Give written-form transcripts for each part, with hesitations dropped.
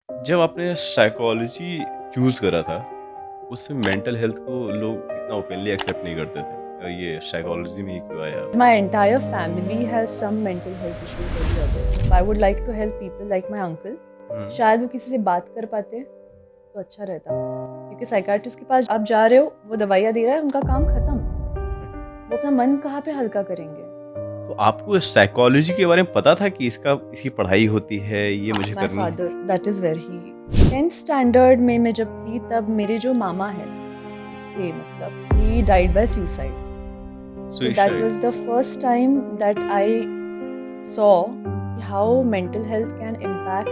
जब आपने psychology choose करा था, उसमें मेंटल हेल्थ को लोग इतना ओपनली एक्सेप्ट नहीं करते थे। ये साइकोलॉजी में ही क्यों आया आप? My entire family has some mental health issues or the other. I would like to help people like my uncle. हुँ, शायद वो किसी से बात कर पाते तो अच्छा रहता, क्योंकि साइकाट्रिस्ट के पास आप जा रहे हो, वो दवाइयाँ दे रहा है, उनका काम खत्म। ओके। वो अपना मन कहाँ पे हल्का करेंगे? तो आपको साइकोलॉजी के बारे में पता था कि इसकी पढ़ाई होती है, ये मुझे My करनी है? father, that is where he 10th standard में मैं जब थी तब मेरे जो मामा है थे, मतलब he died by suicide. So that suicide. was the first time that I saw how mental health can impact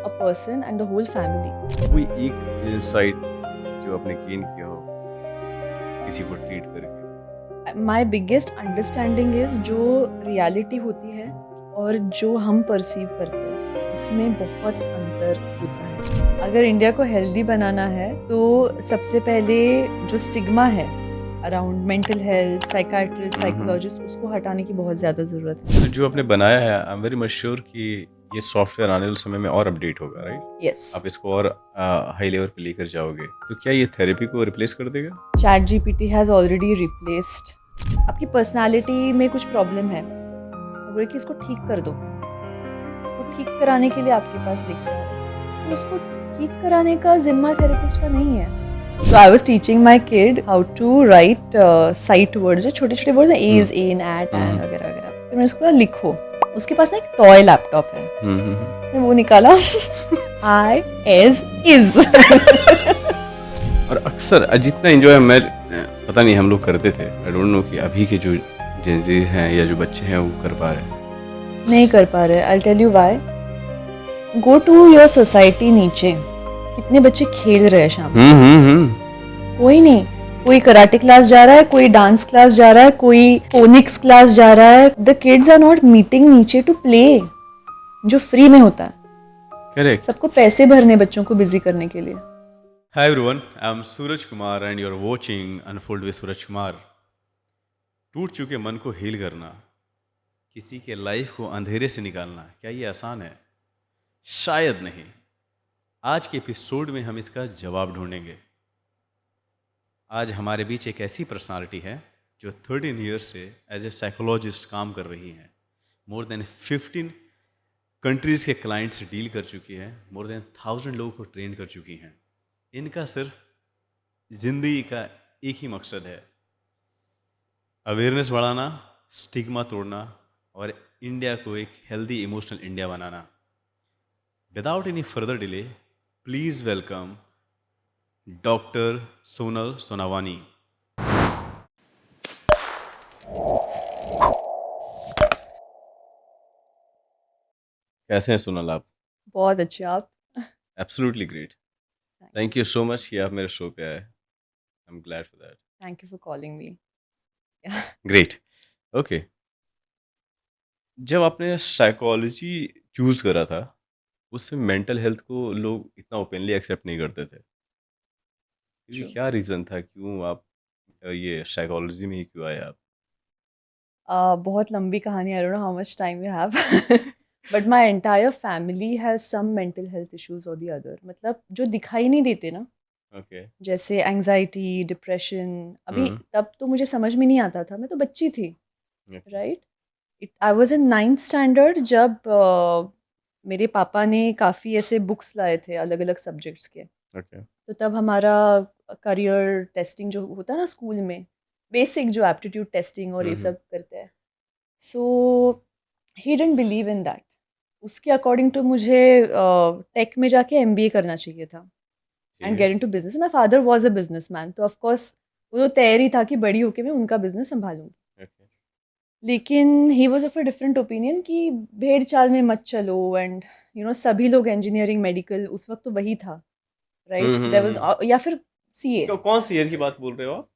a person and the whole family. कोई एक इनसाइट जो आपने गेन किया हो, किसी को ट्रीट करके? My biggest understanding is जो reality होती है और जो हम perceive करते हैं उसमें बहुत अंतर होता है। अगर इंडिया को हेल्दी बनाना है तो सबसे पहले जो स्टिग्मा है around mental health, psychiatrist, psychologist, उसको हटाने की बहुत ज़्यादा ज़रूरत है। तो जो आपने बनाया है, I am very much sure कि ये सॉफ्टवेयर आने वाले समय में और अपडेट होगा, राइट? यस, आप इसको और हाई लेवल पे लेकर जाओगे, तो क्या ये थेरेपी को रिप्लेस कर देगा? Chat GPT has already replaced. आपकी पर्सनालिटी में कुछ प्रॉब्लम है, वो बोले कि इसको ठीक कर दो, इसको ठीक कराने के लिए आपके पास लेकर आओ, तो उसको ठीक कराने का जिम्मा थेरेपिस्ट का नहीं है। So I was teaching my kid how to write sight words, जो छोटे छोटे वर्ड हैं, एज, एन, एट, एन वगैरह वगैरह। फिर मैंने उसको बोला लिखो। उसके पास ना एक टॉय लैपटॉप है, उसने वो निकाला आई एज इज। और अक्सर जितना एंजॉय मैं पता नहीं हम लोग करते थे, आई डोंट नो कि अभी के जो जेंजी हैं या जो बच्चे हैं वो कर पा रहे हैं। नहीं कर पा रहे। I tell you why. Go to your society, नीचे कितने बच्चे खेल रहे हैं शाम को? कोई नहीं। कोई कराटे क्लास जा रहा है, कोई डांस क्लास जा रहा है, कोई फोनिक्स क्लास जा रहा है। The kids are not meeting नीचे टू प्ले, जो फ्री में होता है। करेक्ट। सबको पैसे भरने बच्चों को बिजी करने के लिए। Hi everyone, I am Suraj Kumar and you are watching unfold with Suraj Kumar. टूट चुके मन को हील करना, किसी के लाइफ को अंधेरे से निकालना, क्या ये आसान है? शायद नहीं। आज के एपिसोड में हम इसका जवाब ढूंढेंगे। आज हमारे बीच एक ऐसी पर्सनालिटी है जो 13 ईयर्स से एज ए साइकोलॉजिस्ट काम कर रही हैं। मोर देन 15 कंट्रीज़ के क्लाइंट से डील कर चुकी है, मोर देन 1000 लोगों को ट्रेन कर चुकी हैं। इनका सिर्फ ज़िंदगी का एक ही मकसद है, अवेयरनेस बढ़ाना, स्टिग्मा तोड़ना और इंडिया को एक हेल्दी इमोशनल इंडिया बनाना। Without any further delay, please welcome doctor Sonal Sonawani. कैसे हैं सोनल आप? बहुत अच्छे आप। Absolutely great. Thank you so much कि आप मेरे शो पे आए। I am glad for that. Thank you for calling me. Great. Okay. जब आपने साइकोलॉजी चूज़ करा था, उसमें मेंटल हेल्थ को लोग इतना ओपनली एक्सेप्ट नहीं करते थे। क्योंकि क्या रीज़न था, क्यों आप ये साइकोलॉजी में ही क्यों आए आप? बहुत लंबी कहानी, I don't know how much time you have. But my entire family has some mental health issues और द अदर, मतलब जो दिखाई नहीं देते ना, ओके। जैसे एंजाइटी, डिप्रेशन। अभी हुँ, तब तो मुझे समझ में नहीं आता था, मैं तो बच्ची थी, okay, right. I was in 9th standard जब मेरे पापा ने काफ़ी ऐसे बुक्स लाए थे अलग अलग सब्जेक्ट्स के। ओके। तो तब हमारा करियर टेस्टिंग जो होता है ना स्कूल में, बेसिक जो एप्टीट्यूड टेस्टिंग और हुँ, ये हुँ, सब करते हैं। So he didn't believe in that. उसके अकॉर्डिंग तो मुझे टेक में जाके एमबीए करना चाहिए था ठीक एंड है, get into business. My father was a businessman, तो ऑफ कोर्स वो तो तैयारी था कि बड़ी होके मैं उनका बिजनेस संभालूंगी। ओके। लेकिन he was of a different opinion कि भेड़ चाल में मत चलो, एंड सभी लोग इंजीनियरिंग, मेडिकल, उस वक्त तो वही था, hmm, right. Hmm, there hmm. Was, या फिर सीए। कौन-सी ईयर की बात बोल रहे हो आप?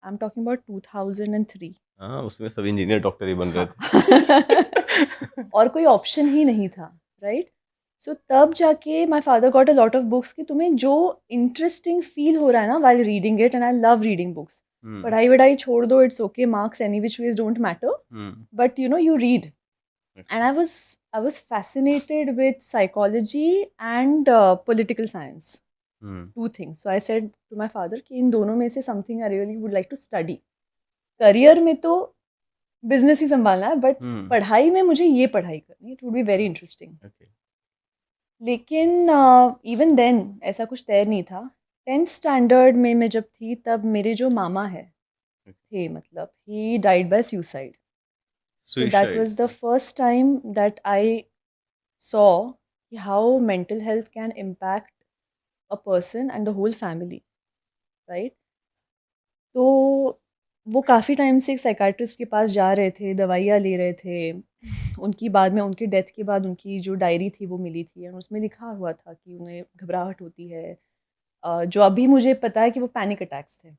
आई एम टॉकिंग अबाउट 2003। हाँ, उसमें सब इंजीनियर, डॉक्टर ही बन रहे हाँ। थे। और कोई ऑप्शन ही नहीं था, राइट। सो तब जाके my father got a lot of books कि तुम्हें जो इंटरेस्टिंग फील हो रहा है ना while reading it, and I love reading books. Hmm, पढ़ाई वढ़ाई छोड़ दो, it's okay, marks any which ways don't matter, hmm, but you read. Okay. And I was I was fascinated with psychology and political science. Two things. So I said to my father कि इन दोनों में से something I really would like to study. Career में तो business ही संभालना है, but पढ़ाई में मुझे ये पढ़ाई करनी है. It would be very interesting. लेकिन इवन देन ऐसा कुछ तय नहीं था. 10th स्टैंडर्ड में मैं जब थी तब मेरे जो मामा है थे, मतलब he died by suicide. So that was the first time that I saw how mental health can impact a person and the whole family, right? तो वो काफ़ी टाइम से एक साइकाट्रिस्ट के पास जा रहे थे, दवाइयाँ ले रहे थे. उनकी बाद में उनकी डेथ के बाद उनकी जो डायरी थी वो मिली थी और उसमें लिखा हुआ था कि उन्हें घबराहट होती है. जो अभी मुझे पता है कि वो पैनिक अटैक्स थे,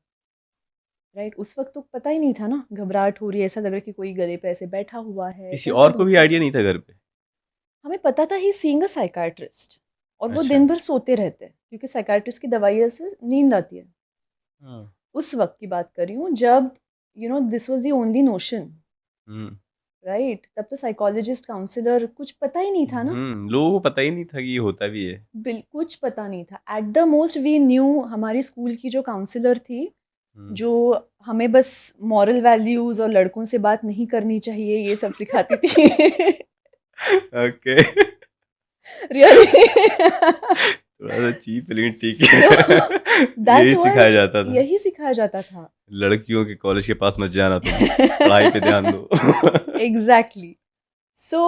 राइट? उस वक्त तो पता ही नहीं था ना, घबराहट हो रही है, ऐसा लग रहा है कि कोई गले पे ऐसे बैठा हुआ है. किसी और को भी आइडिया नहीं था घर पे? हमें पता था ही सीइंग अ साइकाट्रिस्ट, और वो अच्छा. दिन भर सोते रहते हैं क्योंकि साइकाट्रिस्ट की दवाइयों से नींद आती है. उस वक्त की बात कर रही हूँ जब this was the only notion, right? तब तो साइकोलॉजिस्ट, काउंसलर कुछ पता ही नहीं था ना. लोगों को पता ही नहीं था कि ये होता भी है. कुछ पता नहीं था. At the most we knew हमारी स्कूल की जो काउंसलर थी, जो हमें बस मॉरल वैल्यूज और लड़कों से बात नहीं करनी चाहिए ये सब सिखाती थी. ओके. रियली. थोड़ा सा चीप लेकिन ठीक है. यही सिखाया जाता था. यही सिखाया जाता था. लड़कियों के कॉलेज के पास मत जाना, तुम पढ़ाई पे ध्यान दो. Exactly. So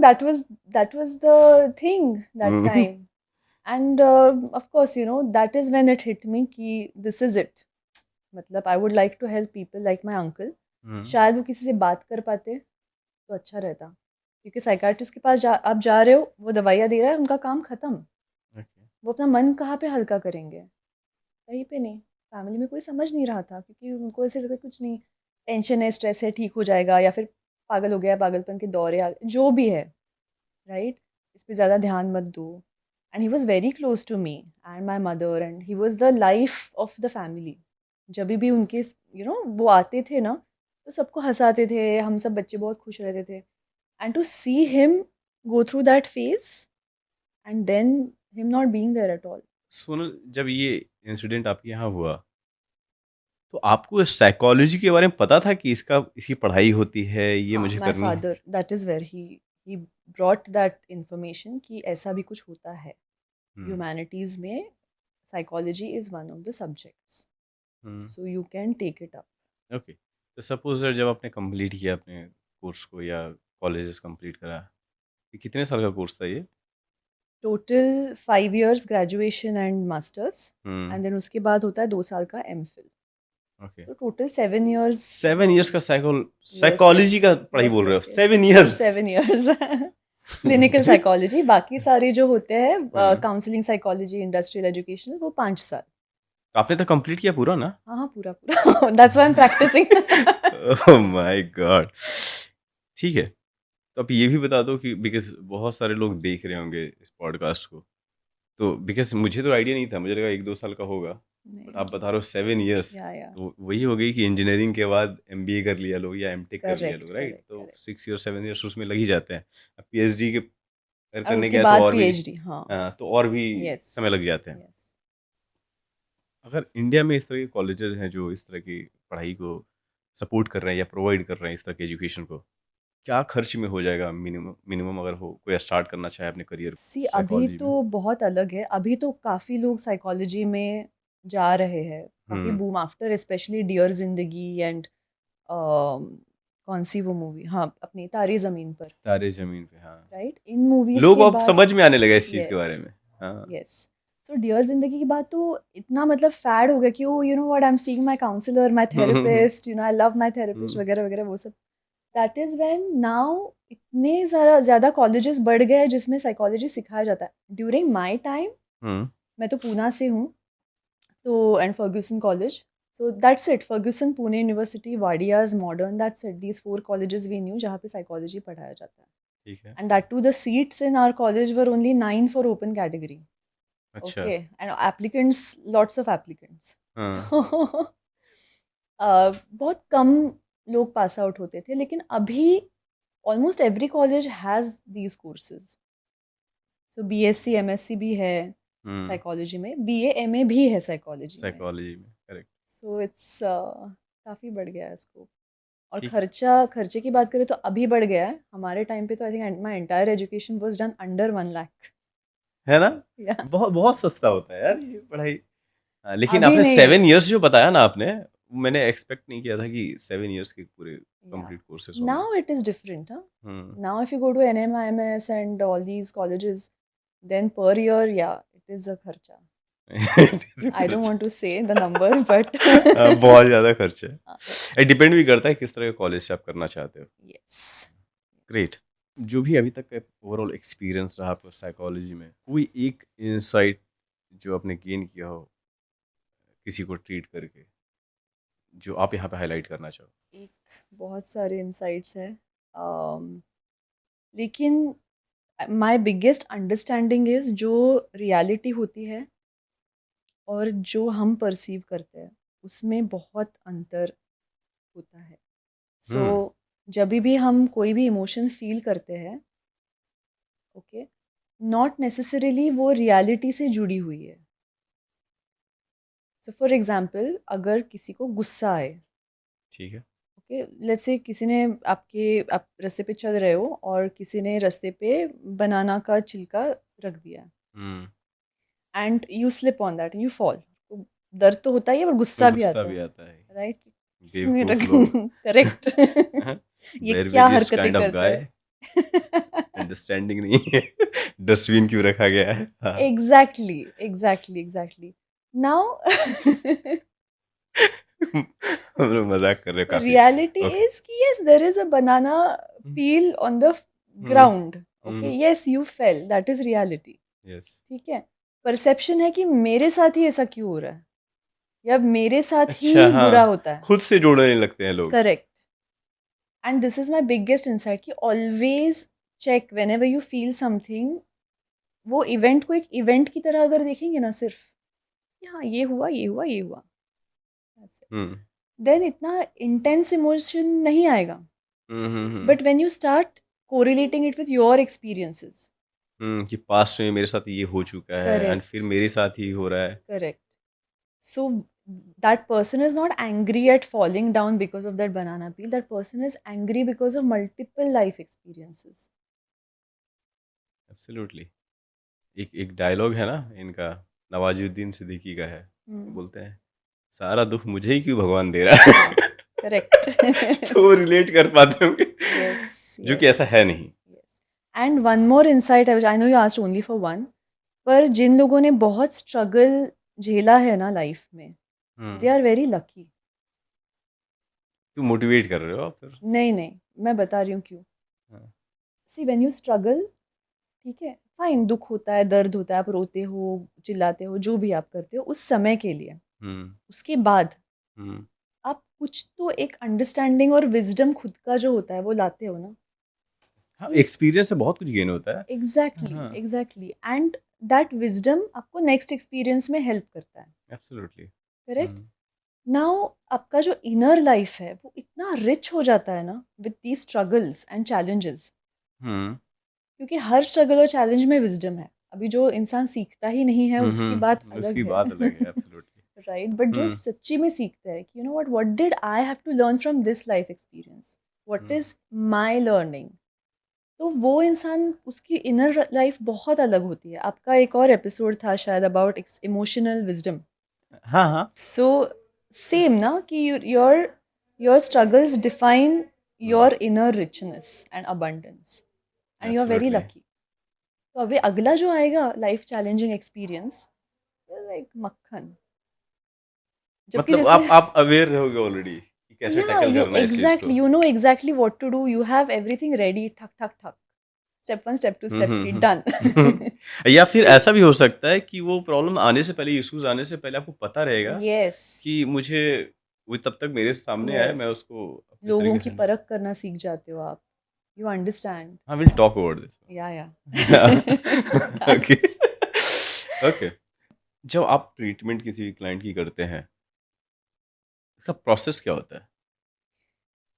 that was the thing that time. And of course that is when it hit me कि this is it. मतलब I would like to help people like my uncle. शायद वो किसी से बात कर पाते तो अच्छा रहता, क्योंकि साइकाट्रिस्ट के पास आप जा रहे हो, वो दवाइयाँ दे रहा है, उनका काम खत्म. वो अपना मन कहाँ पे हल्का करेंगे? कहीं पे नहीं. फैमिली में कोई समझ नहीं रहा था क्योंकि उनको ऐसे लगता कुछ नहीं, टेंशन है, स्ट्रेस है, ठीक हो जाएगा, या फिर पागल हो गया, पागलपन के दौरे आ गए, जो भी है, राइट? इस पे ज़्यादा ध्यान मत दो. And he was very close to me and my mother, and he was the life of the family. जब भी उनके वो आते थे ना, तो सबको हंसाते थे, हम सब बच्चे बहुत खुश रहते थे. And to see him go through that phase and then him not being there at all. Sonal, जब ये इंसिडेंट आपके यहाँ हुआ तो आपको साइकोलॉजी के बारे में पता था कि इसकी पढ़ाई होती है, ये मुझे माय करनी है? Father, that is where he brought that information कि ऐसा भी कुछ होता है. ह्यूमैनिटीज में psychology is one of the subjects, so you can take it up. Okay. तो सपोज जब आपने कंप्लीट किया अपने कोर्स को या कॉलेजेस कंप्लीट करा, ये कितने साल का कोर्स था ये? Total 5 years graduation and masters, and then उसके बाद होता है 2 साल का एमफिल. ओके. तो टोटल 7 years. 7 years का साइकोलॉजी का पढ़ाई बोल रहे हो? 7 years? 7 years. Clinical psychology. बाकी सारे जो होते हैं काउंसलिंग साइकोलॉजी, इंडस्ट्रियल एजुकेशनल, वो 5 साल. आपने तो कंप्लीट किया पूरा ना? हाँ पूरा. That's why I am practising. Oh my God. ठीक है. तो आप ये भी बता दो कि बिकॉज बहुत सारे लोग देख रहे होंगे इस पॉडकास्ट को, तो बिकॉज मुझे तो आइडिया नहीं था, मुझे लगा 1-2 साल का होगा, बट आप बता रहे हो 7 years. तो वही हो गई कि इंजीनियरिंग के बाद MBA कर लिया लोग या MTech कर लिया लोग, राइट? तो 6 years 7 years उसमें लग ही जाते हैं. अब PhD के करने गया तो और भी, हाँ, तो और भी समय लग जाते हैं. अगर इंडिया में इस तरह के कॉलेजेस हैं जो इस तरह की पढ़ाई को सपोर्ट कर रहे हैं या प्रोवाइड कर रहे हैं इस तरह के एजुकेशन को, क्या खर्च में हो जाएगा मिनिमम अगर हो कोई स्टार्ट करना चाहे अपने करियर को? अभी तो बहुत अलग है. अभी तो काफ़ी लोग साइकोलॉजी में जा रहे हैं, काफ़ी बूम आफ्टर स्पेशली डियर जिंदगी एंड कौन सी वो मूवी, हाँ अपनी तारे ज़मीन पर. तारे ज़मीन पे, हाँ, राइट. इन मूवीज लोग अब समझ में आने लगे इस चीज़ के बारे में. हाँ. यस. तो डियर जिंदगी की बात तो इतना मतलब फैड हो गया कि वो what I am seeing my counsellor, my therapist, I love my therapist वगैरह वगैरह वो सब. दैट इज व्हेन नाउ इतने ज़्यादा कॉलेजेस बढ़ गए हैं जिसमें साइकोलॉजी सिखाया जाता है. ड्यूरिंग माय टाइम, मैं तो पूना से हूँ, तो and Fergusson College, so that's it. Ferguson, Pune University, Wadias, Modern, that's it. These 4 colleges we knew जहाँ पे psychology पढ़ाया जाता है. ठीक है. And that too, the seats in our college were only 9 for open category. अच्छा. Okay. And applicants, lots of applicants. बहुत कम लोग पास आउट होते थे. लेकिन अभी almost every college has these courses. So BSc MSc भी है साइकोलॉजी में, BA MA भी है साइकोलॉजी में. साइकोलॉजी में, करेक्ट. सो इट्स काफ़ी बढ़ गया है स्कोप. और ठीक. खर्चे की बात करें तो अभी बढ़ गया है. हमारे टाइम पे तो I think my entire education was done under 1 lakh. है ना? या बहुत बहुत सस्ता होता है यार ये पढ़ाई. लेकिन अभी आपने नहीं. 7 इयर्स जो बताया ना आपने, मैंने एक्सपेक्ट नहीं किया था कि 7 इयर्स के पूरे या कंप्लीट कोर्सेज होंगे. Now it is different. Hmm. Now if you go to NMIMS and all these colleges, then per year, yeah, it is a kharcha. I don't want to say the number, but बहुत ज़्यादा खर्च है. हाँ, depend भी करता है किस तरह का कॉलेज से आप करना चाहते हो. yes. ग्रेट. जो भी अभी तक का ओवरऑल एक्सपीरियंस रहा आपको साइकोलॉजी में, कोई एक इंसाइट जो आपने गेन किया हो किसी को ट्रीट करके, जो आप यहाँ पे हाईलाइट करना चाहो? एक बहुत सारे इंसाइट्स हैं. लेकिन माय बिगेस्ट अंडरस्टैंडिंग इज जो रियलिटी होती है और जो हम परसीव करते हैं उसमें बहुत अंतर होता है. सो जब भी हम कोई भी इमोशन फील करते हैं, ओके, नॉट नेसेसरीली वो रियलिटी से जुड़ी हुई है. सो फॉर एग्जांपल, अगर किसी को गुस्सा आए, ठीक है. ओके, लेट्स से किसी ने आप रास्ते पे चल रहे हो और किसी ने रास्ते पे बनाना का छिलका रख दिया and you slip on that, you fall. दर्द तो होता ही है और गुस्सा भी आता है, है. राइट? बेवकूफ लोग. करेक्ट. ये Where क्या various हरकतें kind of करता है. अंडरस्टैंडिंग नहीं है. डस्टबिन क्यों रखा गया है? हाँ. एग्जैक्टली. नाउ हम लोग मजाक कर रहे हैं काफी. reality Okay. is कि yes, there is a banana peel on the ground. Okay, yes, you fell, that is reality. Yes. ठीक है. परसेप्शन है कि मेरे साथ ही ऐसा क्यों हो रहा है या मेरे साथ ही अच्छा, हाँ. बुरा होता है. खुद से जोड़ने लगते हैं लोग. Correct. And this is my biggest insight कि always check whenever you feel something, वो इवेंट को एक इवेंट की तरह अगर देखेंगे ना, सिर्फ हाँ ये हुआ ये हुआ ये हुआ, देन इतना इंटेंस इमोशन नहीं आएगा. But when you start correlating it with your experiences, कि पास्ट में मेरे साथ ये हो चुका है एंड फिर मेरे साथ ही हो रहा है. Correct. So that person is not angry at falling down because of that banana peel. That person is angry because of multiple life experiences. Absolutely. एक डायलॉग है ना इनका, नवाजुद्दीन सिद्दीकी का है. बोलते हैं सारा दुख मुझे ही क्यों भगवान दे रहा है. करेक्ट. तो रिलेट कर पाते होंगे. जो कि ऐसा है नहीं. And one more insight, I know you asked only for one, पर जिन लोगों ने बहुत स्ट्रगल झेला है ना लाइफ में, दे आर वेरी लकी. तू मोटिवेट कर रहे हो आप फिर? नहीं, मैं बता रही हूँ क्यों. सी व्हेन यू स्ट्रगल, ठीक है, फाइन, दुख होता है, दर्द होता है, आप रोते हो, चिल्लाते हो, जो भी आप करते हो उस समय के लिए. उसके बाद आप कुछ तो एक अंडरस्टैंडिंग और विजडम खुद का जो होता है वो लाते हो ना. हाँ, एक्सपीरियंस से बहुत कुछ गेन होता है. एग्जैक्टली. एंड दैट विजडम आपको नेक्स्ट एक्सपीरियंस में हेल्प करता है. एब्सोल्युटली. करेक्ट. नाउ आपका जो इनर लाइफ है वो इतना रिच हो जाता है ना with these struggles and challenges, क्योंकि हर स्ट्रगल और चैलेंज में विजडम है. अभी जो इंसान सीखता ही नहीं है उसकी बात अलग है. एब्सोल्युटली. राइट. बट जो सच्ची में सीखता है कि you know what did I have to learn from this life experience, what is my learning, तो वो इंसान, उसकी इनर लाइफ बहुत अलग होती है. आपका एक और एपिसोड था शायद अबाउट इमोशनल विजडम. हाँ. सो सेम ना कि your struggles define your inner richness and abundance and you are very lucky. तो अभी अगला जो आएगा लाइफ चैलेंजिंग एक्सपीरियंस, लाइक मक्खन. मतलब आप अवेयर रहोगे ऑलरेडी कि कैसे टैकल करना है इस चीज को. Exactly, you know exactly what to do. You have everything ready, ठक ठक ठक, स्टेप 1 स्टेप 2 स्टेप 3 डन. या फिर ऐसा भी हो सकता है कि वो प्रॉब्लम आने से पहले, इश्यूज आने से पहले आपको पता रहेगा कि मुझे वो तब तक मेरे सामने आए, मैं उसको लोगों की परख करना सीख जाते हो आप. You understand. हाँ, विल टॉक अबाउट दिस. या ओके. जब आप ट्रीटमेंट किसी भी क्लाइंट की करते हैं, इसका प्रोसेस क्या होता है?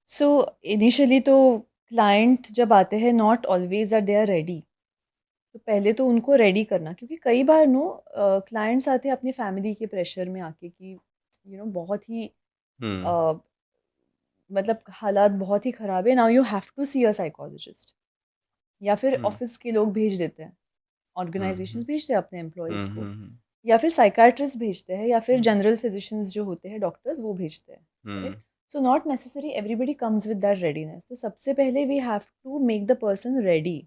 सो इनिशियली तो क्लाइंट जब आते हैं not always are they are ready, तो पहले तो उनको रेडी करना, क्योंकि कई बार क्लाइंट्स आते हैं अपनी फैमिली के प्रेशर में आके कि बहुत ही हम्म अ, मतलब हालात बहुत ही ख़राब है, now you have to see a psychologist, या फिर हम्म ऑफिस के लोग भेज देते हैं, हम्म ऑर्गेनाइजेशंस भेजते हैं अपने एम्प्लॉयज़ को, हम्म या फिर साइकाट्रिस्ट भेजते हैं, या फिर हम्म जनरल फिजिशियंस जो होते हैं डॉक्टर्स वो भेजते हैं, hmm correct? So not necessary everybody comes with that readiness, तो सबसे पहले we have to make the person ready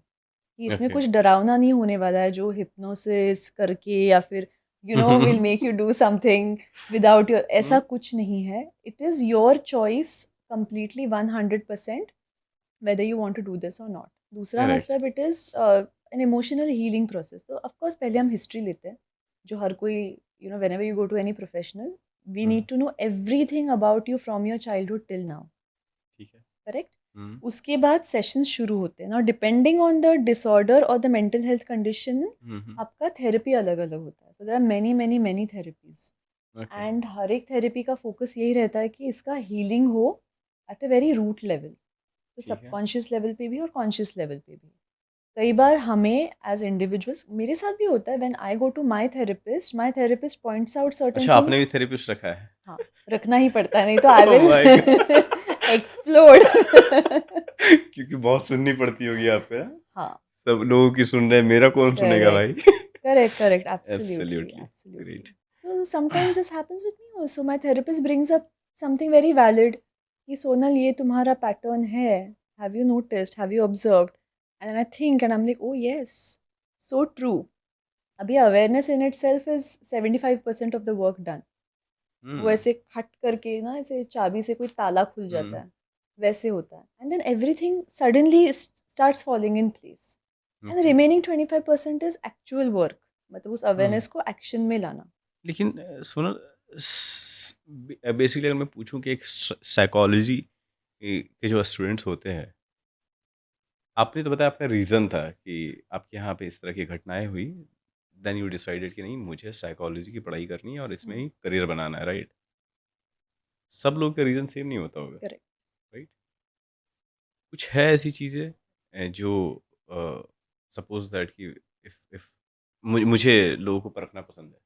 कि इसमें ओके कुछ डरावना नहीं होने वाला है जो हिप्नोसिस करके या फिर will make you do something without your, ऐसा कुछ नहीं है। It is your choice completely 100% whether you want to do this or not. दूसरा करेक्ट मतलब it is an emotional healing process, तो ऑफ कोर्स पहले हम हिस्ट्री लेते हैं, जो हर कोई whenever you go to any professional we need to know everything about you from your childhood till now, ठीक है करेक्ट? हम्म उसके बाद सेशंस शुरू होते हैं ना, डिपेंडिंग ऑन द डिसऑर्डर और the mental health condition hmm आपका थेरेपी अलग अलग होता है, so there are many many many therapies, okay and हर एक थेरेपी का फोकस यही रहता है कि इसका हीलिंग हो at a very root level, तो ठीक है सबकॉन्शियस लेवल पे भी और कॉन्शियस लेवल पे भी। कई बार हमें एज इंडिविजुअल्स, मेरे साथ भी होता है, when I go to my therapist points out certain अच्छा आपने भी थिंग्स। थेरेपिस्ट रखा है हाँ, रखना ही पड़ता है, नहीं तो आई ओह विल माय गॉड एक्सप्लोड क्योंकि बहुत सुननी पड़ती होगी आपको हाँ? हाँ, सब लोगों की सुन रहे हैं मेरा कौन सुनेगा करेक्ट, भाई correct, absolutely, absolutely absolutely. Great So sometimes this happens with me also. My therapist brings up something very valid कि सोनल ये तुम्हारा पैटर्न है, have you noticed, have you observed? And then I think and I'm like, oh yes, so true. अभी awareness in itself is 75% of the work done. वो हम्म ऐसे खट करके ना, ऐसे चाबी से कोई ताला खुल जाता हम्म है, वैसे होता है, and then everything suddenly starts falling in place. And the okay remaining 25% is actual work, मतलब उस हम्म awareness को एक्शन में लाना। लेकिन सुनो बेसिकली अगर मैं पूछूं कि एक साइकोलॉजी के जो स्टूडेंट्स होते हैं आपने तो बताया आपका रीज़न था कि आपके यहाँ पे इस तरह की घटनाएं हुई देन यू डिसाइडेड कि नहीं मुझे साइकोलॉजी की पढ़ाई करनी है और इसमें ही करियर बनाना है राइट सब लोग का रीज़न सेम नहीं होता होगा करेक्ट। राइट कुछ है ऐसी चीज़ें जो सपोज दैट कि इफ मुझे लोगों को परखना पसंद है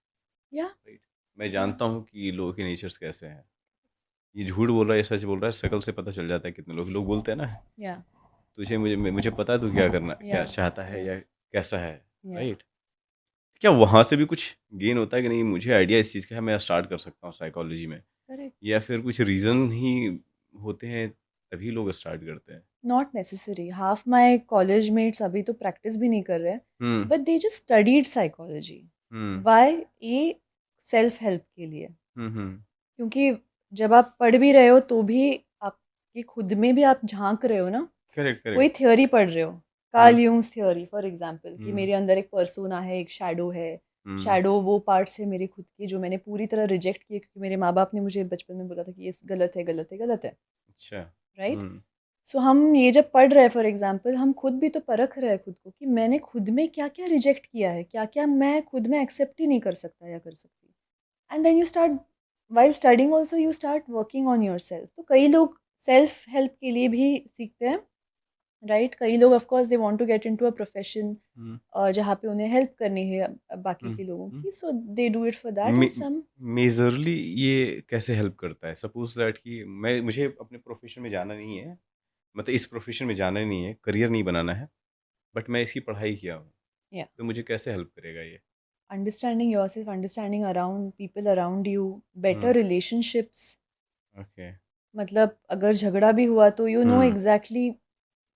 या राइट मैं जानता हूँ कि लोगों के नेचर्स कैसे हैं ये झूठ बोल रहा है या सच बोल रहा है शक्ल से पता चल जाता है कितने लोग लोग बोलते हैं ना या तुझे मुझे मुझे पता है तू क्या करना या क्या चाहता है या या कैसा है या राइट क्या वहाँ से भी कुछ गेन होता है कि नहीं मुझे आइडिया इस चीज़ का है मैं स्टार्ट कर सकता हूँ साइकोलॉजी में या करेक्ट। फिर कुछ रीज़न ही होते हैं तभी लोग स्टार्ट करते हैं not necessary, half my college mates अभी तो प्रैक्टिस भी नहीं कर रहे हैं, hmm but they just studied psychology. Hmm why? ये सेल्फ हेल्प के लिए, हम्म क्योंकि जब आप पढ़ भी रहे हो तो भी आपकी खुद में भी आप झांक रहे हो ना, करेक्ट कोई करेक्ट थ्योरी पढ़ रहे हो, Carl hmm Jung's theory for example, कि हम्म मेरे अंदर एक पर्सोना है, एक शैडो है, हम्म शैडो वो पार्ट्स है मेरे खुद के जो मैंने पूरी तरह रिजेक्ट किए, क्योंकि मेरे माँ बाप ने मुझे बचपन में बोला था कि ये गलत है, गलत है, गलत है, अच्छा राइट? सो हम ये जब पढ़ रहे हैं फॉर एग्जांपल, हम खुद भी तो परख रहे हैं खुद को कि मैंने खुद में क्या क्या रिजेक्ट किया है, क्या क्या मैं खुद में एक्सेप्ट ही नहीं कर सकता या कर सकती, and then you start, while studying also you start working on yourself. तो कई लोग सेल्फ हेल्प के लिए भी सीखते हैं, राइट? कई लोग of course they want to get into a profession hmm जहाँ पे उन्हें हेल्प करनी है बाकी के लोगों की, so they do it for that, and some majorly ये कैसे हेल्प करता है सपोज दैट कि मैं मुझे अपने प्रोफेशन में जाना नहीं है मतलब इस प्रोफेशन में जाना नहीं है करियर नहीं बनाना है बट मैं इसकी पढ़ाई किया हूँ या तो मुझे कैसे हेल्प करेगा ये understanding yourself, understanding around people around you, better hmm relationships, okay मतलब अगर झगड़ा भी हुआ तो you no hmm exactly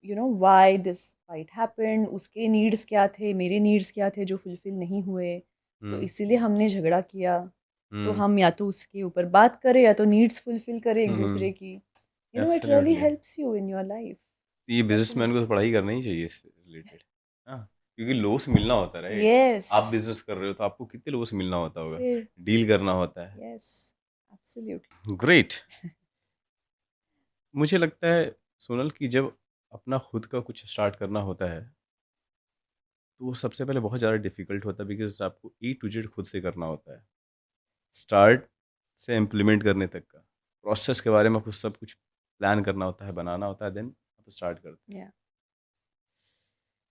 why this fight happened, उसके नीड्स क्या थे, मेरे नीड्स क्या थे जो फुलफिल नहीं हुए, तो हम्म इसीलिए हमने झगड़ा किया। तो हम्म हम या तो उसके ऊपर बात करें या तो नीड्स फुलफिल करें एक दूसरे हम्म की, it really absolutely helps you in your life. ये बिजनेसमैन को तो डेफिनेटली। पढ़ाई करना ही चाहिए इससे रिलेटेड हाँ क्योंकि लोगों से मिलना होता है राइट यस। आप बिजनेस कर रहे हो तो आपको कितने लोगों से मिलना होता होगा फिर डील करना होता है यस, एब्सोल्युटली। ग्रेट मुझे लगता है सोनल कि जब अपना खुद का कुछ स्टार्ट करना होता है तो वो सबसे पहले बहुत ज़्यादा डिफिकल्ट होता है बिकॉज आपको ए टू जेड खुद से करना होता है स्टार्ट से इम्प्लीमेंट करने तक का प्रोसेस के बारे में आपको सब कुछ प्लान करना होता है बनाना होता है देन आप स्टार्ट करते हैं। या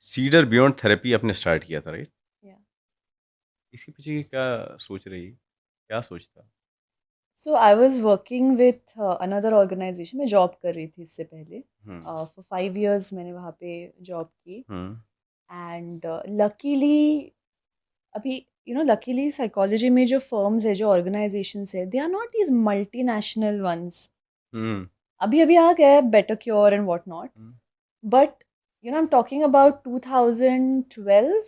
सीडर बियॉन्ड थेरेपी आपने स्टार्ट किया था, राइट? या इसके पीछे की क्या सोच रही, क्या सोचता? So I was working with another organization में जॉब कर रही थी इससे पहले हम्म फॉर 5 years मैंने वहाँ पे जॉब की हम्म एंड लकीली अभी लकीली साइकोलॉजी में जो फर्म्स है जो ऑर्गेनाइजेशंस है they are not these multinational ones hmm अभी अभी आ गया है better cure and what not hmm but I am talking about 2012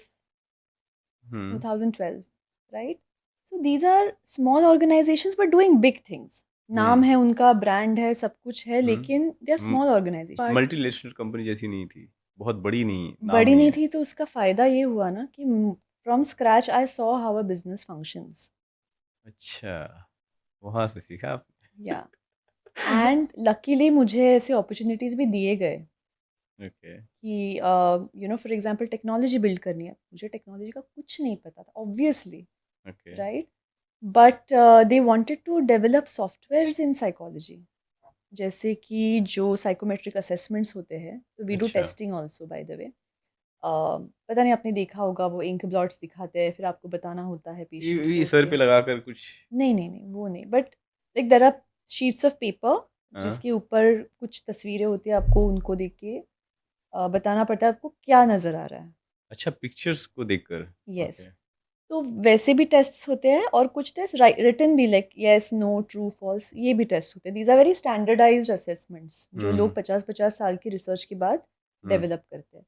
hmm 2012 right so these are small organizations but doing big things नाम हम्म है उनका ब्रांड है सब कुछ है लेकिन they are hmm small organization but multinational company जैसी नहीं थी, बहुत बड़ी नहीं, नाम बड़ी नहीं नहीं है। थी तो उसका फायदा ये हुआ ना कि from scratch I saw how a business functions अच्छा, वहां से सीखा आप। या एंड लकीली मुझे ऐसे अपॉर्चुनिटीज भी दिए गए ओके। कि फॉर एग्जांपल टेक्नोलॉजी बिल्ड करनी है मुझे टेक्नोलॉजी का कुछ नहीं पता था obviously okay. Right but they wanted to develop softwares in psychology जैसे कि जो साइकोमेट्रिक असेसमेंट्स होते हैं तो वी डू अच्छा, testing also by the way पता नहीं आपने देखा होगा वो इंक ब्लॉट्स दिखाते हैं फिर आपको बताना होता है पेशेंट ये को सर कि पे लगाकर कुछ। नहीं नहीं नहीं वो नहीं but like there are sheets of paper हाँ। जिसके ऊपर कुछ तस्वीरें होती है आपको उनको देख के बताना पड़ता है आपको क्या नज़र आ रहा है अच्छा, पिक्चर्स को देखकर। Yes okay. तो वैसे भी टेस्ट्स होते हैं और कुछ टेस्ट रिटन भी like yes no true false ये भी टेस्ट होते हैं these are very standardized assessments जो लोग हम्म 50-50 साल की रिसर्च के बाद हम्म डेवलप करते हैं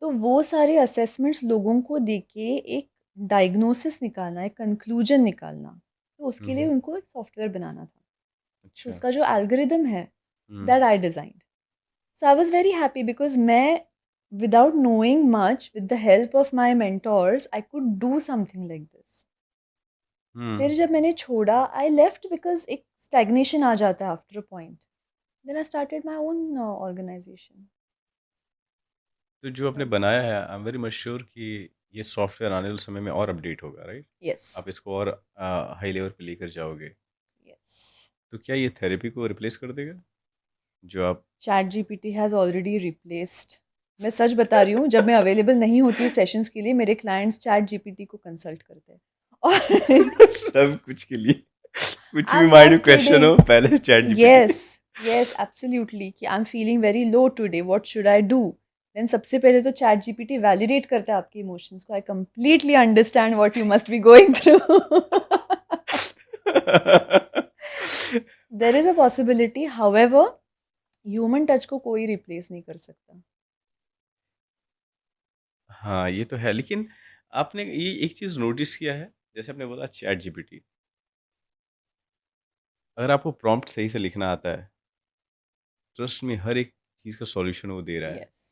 तो वो सारे असेसमेंट्स लोगों को देख के एक डायग्नोसिस निकालना एक कंक्लूजन निकालना तो उसके लिए हम्म, उनको एक सॉफ्टवेयर बनाना था तो अच्छा। उसका जो एल्गोरिदम है hmm that I designed so I was very happy because मैं without knowing much with the help of my mentors I could do something like this hmm फिर जब मैंने छोड़ा आई लेफ्ट बिकॉज एक स्टैग्नेशन आ जाता है after a point then I started my own organization तो जो आपने बनाया है, I am very much sure कि ये सॉफ्टवेयर आने वाले समय में और अपडेट होगा, राइट? यस आप इसको और हाई लेवल पे लेकर जाओगे। यस तो क्या ये थेरेपी को रिप्लेस कर देगा, जो आप? Chat GPT has already replaced मैं सच बता रही हूँ जब मैं अवेलेबल नहीं होती हूँ सेशंस के लिए मेरे क्लाइंट्स चैट जीपीटी को कंसल्ट करते हैं और सब कुछ के लिए, कुछ आई भी एम माइंड नॉट में क्वेश्चन किडिंग हो, पहले ChatGPT. Yes yes absolutely कि I am feeling very low today what should I do then सबसे पहले तो चैट जीपीटी वैलिडेट करता है आपके इमोशंस को I completely understand what you must be going through their is a possibility however human touch को कोई replace नहीं कर सकता हाँ, ये तो है, लेकिन आपने ये एक चीज़ नोटिस किया है, जैसे आपने बोला चैट जीपीटी, अगर आपको प्रॉम्प्ट सही से लिखना आता है, ट्रस्ट में हर एक चीज़ का सॉल्यूशन वो दे रहा है। यस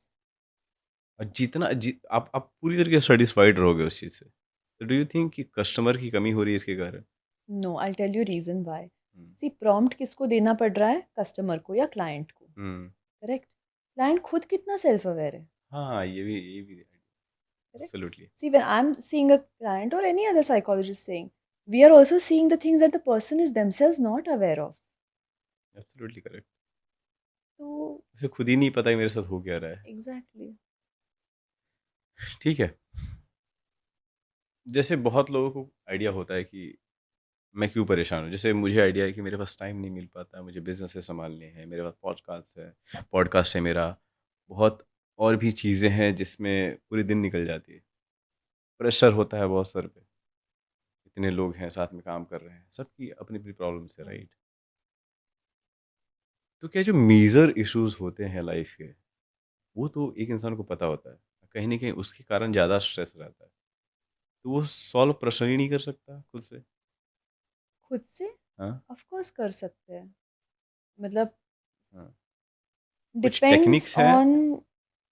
और आप पूरी तरीके से सेटिस्फाइड रहोगे उस चीज़ से। तो डू यू थिंक कि कस्टमर की कमी हो रही है इसके कारण? No I tell you reason why हुँ, सी प्रॉम्प्ट किसको देना पड़ रहा है कस्टमर को या क्लाइंट को हुँ। करेक्ट क्लाइंट खुद कितना सेल्फ अवेयर है हाँ, ये भी correct absolutely, see when I'm seeing a client or any other psychologist saying we are also seeing the things that the person is themselves not aware of absolutely correct. तो उसे खुद ही नहीं पता कि मेरे साथ हो क्या रहा है। एग्जैक्टली ठीक है, जैसे बहुत लोगों को आइडिया होता है कि मैं क्यों परेशान हूँ। जैसे मुझे आइडिया है कि मेरे पास टाइम नहीं मिल पाता, मुझे बिज़नेसेस संभालने हैं, मेरे पास पॉडकास्ट है मेरा, बहुत और भी चीज़ें हैं जिसमें पूरे दिन निकल जाती है। प्रेशर होता है बहुत सर पे, इतने लोग हैं साथ में काम कर रहे हैं, सबकी अपनी-अपनी प्रॉब्लम्स है, राइट? तो क्या जो मेजर इश्यूज़ होते हैं लाइफ़ के, वो तो एक इंसान को पता होता है। कहीं न कहीं उसके कारण ज़्यादा स्ट्रेस रहता है। तो वो सॉल्व पर्सन ही नहीं कर सकता खुद से। खुद से हाँ, ऑफ कोर्स कर सकते हैं मतलब हाँ। कुछ डिपेंड्स टेक्निक्स हैं? ऑन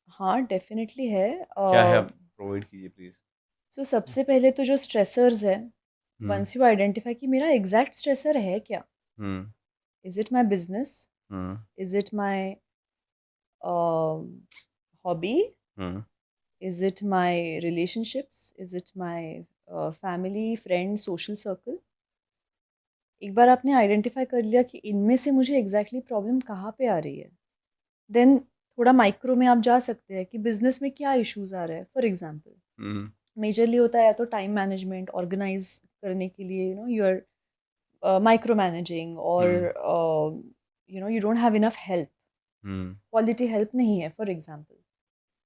हाँ डेफिनेटली है क्या है, आप प्रोवाइड कीजिए प्लीज़? सो सबसे पहले तो जो स्ट्रेसर्स है हुँ, वंस यू आइडेंटिफाई कि मेरा एग्जैक्ट स्ट्रेसर है क्या hmm, is it my business hmm, is it my hobby hmm, Is it my relationships? Is it my family, friends, social circle? एक बार आपने आइडेंटिफाई कर लिया कि इनमें से मुझे एग्जैक्टली प्रॉब्लम कहाँ पे आ रही है देन थोड़ा माइक्रो में आप जा सकते हैं कि बिजनेस में क्या इश्यूज आ रहे हैं। फॉर एग्जांपल हम्म मेजरली होता है या तो टाइम मैनेजमेंट ऑर्गेनाइज करने के लिए, यू आर माइक्रो मैनेजिंग, और hmm you don't have enough help, hmm quality help नहीं है फॉर एग्जांपल,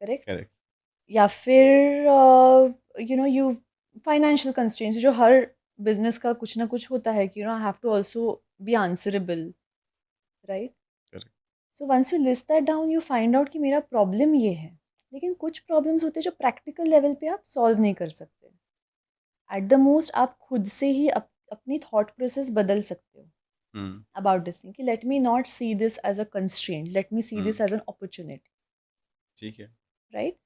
करेक्ट। करेक्ट या फिर यू फाइनेंशियल कंस्ट्रेंट्स, जो हर बिजनेस का कुछ ना कुछ होता है कि I have to also be answerable, right. Correct so once you list that down you find out कि मेरा प्रॉब्लम ये है। लेकिन कुछ प्रॉब्लम्स होते हैं जो प्रैक्टिकल लेवल पे आप सॉल्व नहीं कर सकते। एट द मोस्ट आप खुद से ही अपनी थॉट प्रोसेस बदल सकते हो हम्म अबाउट दिस थिंग, कि let me not see this as a constraint, let me see this hmm as an opportunity, ठीक है right.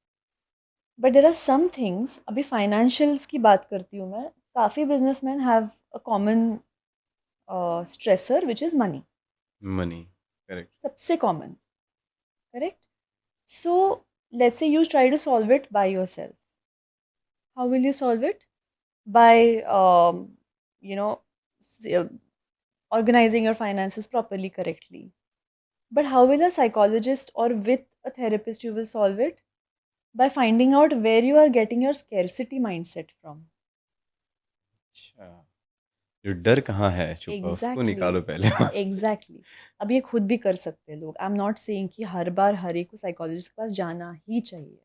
But there are some things, अभी फाइनेंशियल्स की बात करती हूँ मैं, काफ़ी businessman have a common stressor which is money. Money correct सबसे common, correct. So let's say you try to solve it by yourself. How will you solve it? Bye you know organizing your finances properly, correctly. But how will a psychologist or with a therapist you will solve it? By finding out where you are getting your scarcity mindset from. अच्छा जो डर कहाँ है छुपा उसको Exactly. निकालो पहले वहाँ से। Exactly. अब ये खुद भी कर सकते हैं लोग। आई एम नॉट सेइंग कि हर बार हर एक को साइकोलॉजिस्ट के पास जाना ही चाहिए,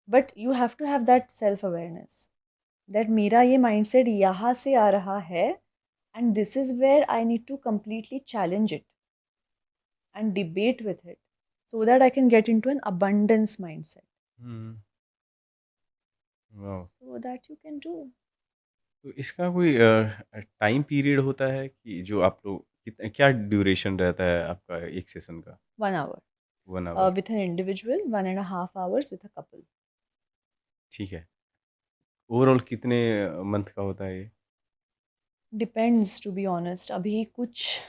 but you have to have that self awareness that मेरा ये माइंडसेट यहाँ से आ रहा है, and this is where I need to completely challenge it and debate with it so that I can get into an abundance mindset. हम्म वाह So that you can do. तो इसका कोई टाइम पीरियड होता है कि जो आप लोग क्या ड्यूरेशन रहता है आपका एक सेशन का 1 hour 1 hour with an individual, 1.5 hours with a couple. ठीक है ओवरऑल कितने मंथ का होता है ये Depends, to be honest. अभी कुछ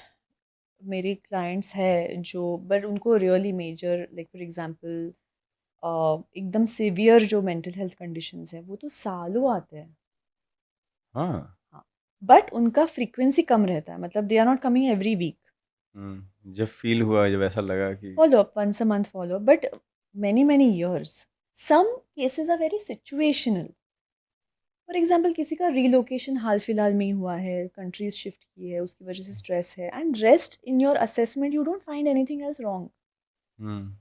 मेरे क्लाइंट्स हैं जो, बट उनको really major, like for example एकदम सिवियर जो मेंटल हेल्थ कंडीशंस है वो तो सालों आते हैं। हाँ हाँ, बट उनका फ्रीक्वेंसी कम रहता है, मतलब they are not coming every week. जब फील हुआ जब ऐसा लगा कि Follow up once a month, follow up, but many years. Some cases are very situational. For example किसी का रीलोकेशन हाल फिलहाल में ही हुआ है, कंट्रीज शिफ्ट की है, उसकी वजह से स्ट्रेस है, and rest in your assessment you don't find anything else wrong. Hmm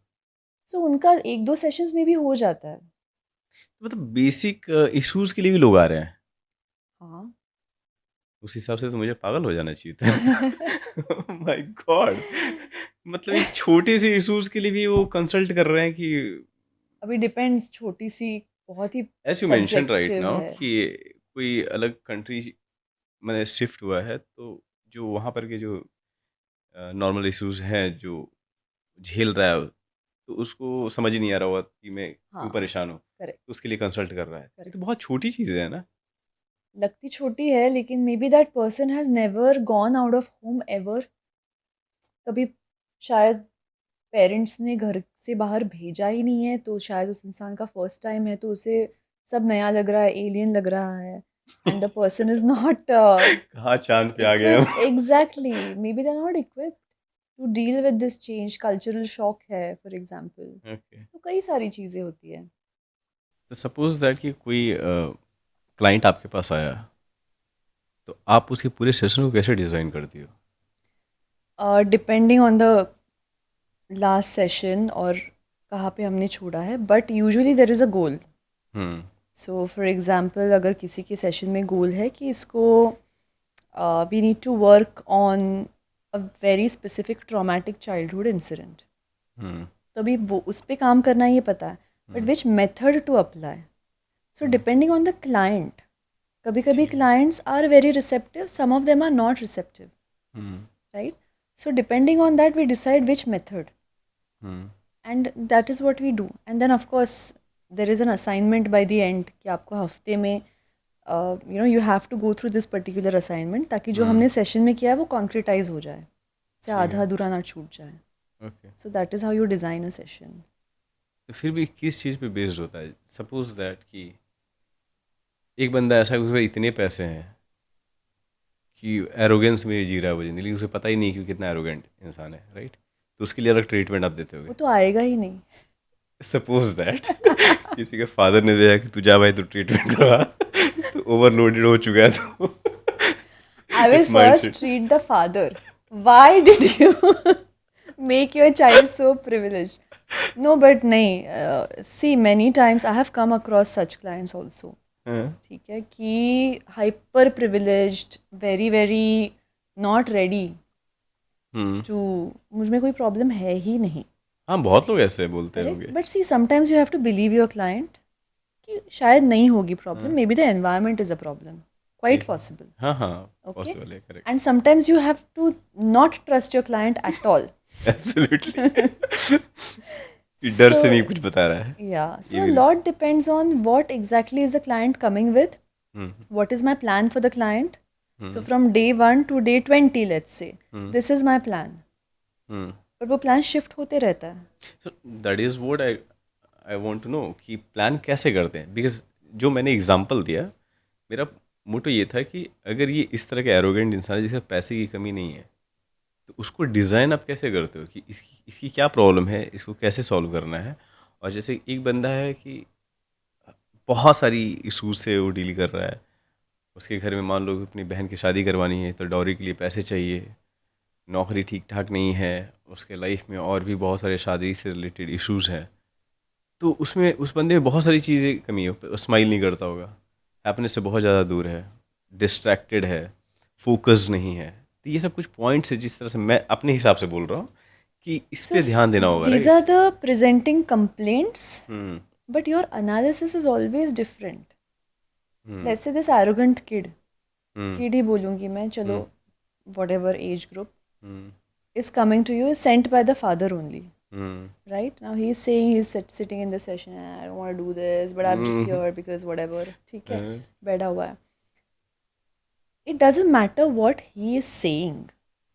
so उनका 1-2 सेशंस में भी हो जाता है। तो मतलब बेसिक इश्यूज के लिए भी लोग आ रहे हैं हाँ। उस हिसाब से तो मुझे पागल हो जाना चाहिए था माय गॉड मतलब एक छोटे से इश्यूज के लिए भी वो कंसल्ट कर रहे हैं कि अभी डिपेंड्स, छोटी सी बहुत ही as you mention right subjective now है। कि कोई अलग कंट्री में शिफ्ट हुआ है तो जो वहाँ पर के जो नॉर्मल इश्यूज हैं जो झेल रहा है तो उसको समझ ही नहीं आ रहा होगा कि मैं क्यों हाँ, परेशान हूँ करेक्ट, तो उसके लिए कंसल्ट कर रहा है ये करेक्ट। तो बहुत छोटी चीज़ है ना लगती छोटी है, लेकिन may be that person has never gone out of home ever. कभी शायद पेरेंट्स ने घर से बाहर भेजा ही नहीं है, तो शायद उस इंसान का फर्स्ट टाइम है, तो उसे सब नया लग रहा है, एलियन लग रहा है, and the person is not कहाँ चांद पे आ गए equipped. हम Exactly, maybe they're not equipped to deal with this change. Cultural shock है फॉर एग्जाम्पल। ओके तो कई सारी चीज़ें होती है। तो सपोज दैट कि कोई क्लाइंट आपके पास आया तो आप उसके पूरे सेशन को कैसे डिज़ाइन करती हो depending on the last session और कहाँ पे हमने छोड़ा है, but usually there is a goal. Hmm so for example अगर किसी के सेशन में गोल है कि इसको we need to work on a very specific traumatic childhood incident, hmm तो अभी वो उस पर काम करना ये पता है, but hmm which method to apply. So hmm, depending on the client, कभी कभी ठीक है clients are very receptive, some of them are not receptive, hmm right. So depending on that we decide which method, hmm and that is what we do. And then of course there is an assignment by the end कि आपको हफ्ते में you have to go through this particular assignment, ताकि जो हम्म हमने session में किया है वो कॉन्क्रिटाइज हो जाए, से ठीक आधा है अधूरा ना छूट जाए। Okay so that is how you design a session. तो फिर भी किस चीज़ पे बेस्ड होता है सपोज दैट कि एक बंदा ऐसा है कि उसके पास इतने पैसे हैं कि एरोगेंस में जी रहा है वो जिंदगी उसे पता ही नहीं कि वो कितना एरोगेंट इंसान है राइट तो उसके लिए अलग ट्रीटमेंट आप देते वो होगे। तो आएगा ही नहीं। सपोज दैट किसी के फादर ने दिया कि तू जा भाई, तू ट्रीटमेंट करवा, तो ओवरलोडेड हो चुका है तो I will इस mind first set. treat the father. Why did you make your child so privileged? No, but nahi. See, many times I have come across such clients also. हाँ। ठीक है कि hyper privileged, very very not ready hmm. To, मुझ में कोई problem है ही नहीं। हाँ, बहुत लोग ऐसे बोलते करेक्ट, होंगे। But see sometimes you have to believe your client कि शायद नहीं होगी प्रॉब्लम, हाँ, maybe the environment is a problem, quite ठीक है। पॉसिबल। हाँ हाँ, Okay, पॉसिबल है, correct. and sometimes you have to not trust your client at all. Absolutely. डर से So नहीं कुछ बता रहा है, yeah, ये so a भी। lot depends on what exactly is the client coming with, hmm. what is my plan for the client. So hmm. from day 1 to day 20, let's say hmm. this is my plan, hmm. but वो plan shift होते रहता है। So that is what I I want to know कि plan कैसे करते हैं, because जो मैंने एग्जांपल दिया, मेरा मोटो ये था कि अगर ये इस तरह का एरोगेंट इंसान है जिसका पैसे की कमी नहीं है, तो उसको डिज़ाइन आप कैसे करते हो कि इसकी क्या प्रॉब्लम है, इसको कैसे सॉल्व करना है। और जैसे एक बंदा है कि बहुत सारी इशूज से वो डील कर रहा है, उसके घर में मान लो कि अपनी बहन की शादी करवानी है तो डॉरी के लिए पैसे चाहिए, नौकरी ठीक ठाक नहीं है, उसके लाइफ में और भी बहुत सारे शादी से रिलेटेड इश्यूज हैं, तो उसमें उस बंदे में बहुत सारी चीज़ें कमी है, स्माइल नहीं करता होगा, हैप्पीनेस से बहुत ज़्यादा दूर है, डिस्ट्रैक्टेड है, फोकस नहीं है। तो ये सब कुछ पॉइंट्स है जिस तरह से मैं अपने हिसाब से बोल रहा हूँ कि इस So पे ध्यान देना होगा, these right. are the presenting complaints, hmm. but your analysis is always different. Hmm. Let's say this arrogant kid, hmm. kid ही बोलूँगी मैं, चलो हम्म। whatever age group, hmm. is coming to you, is sent by the father only. Hmm. Right now he's saying he's sitting in the session, I don't want to do this, but I'm just hmm. here because whatever, ठीक है, हाँ, बैठा हुआ है। It doesn't matter what he is saying.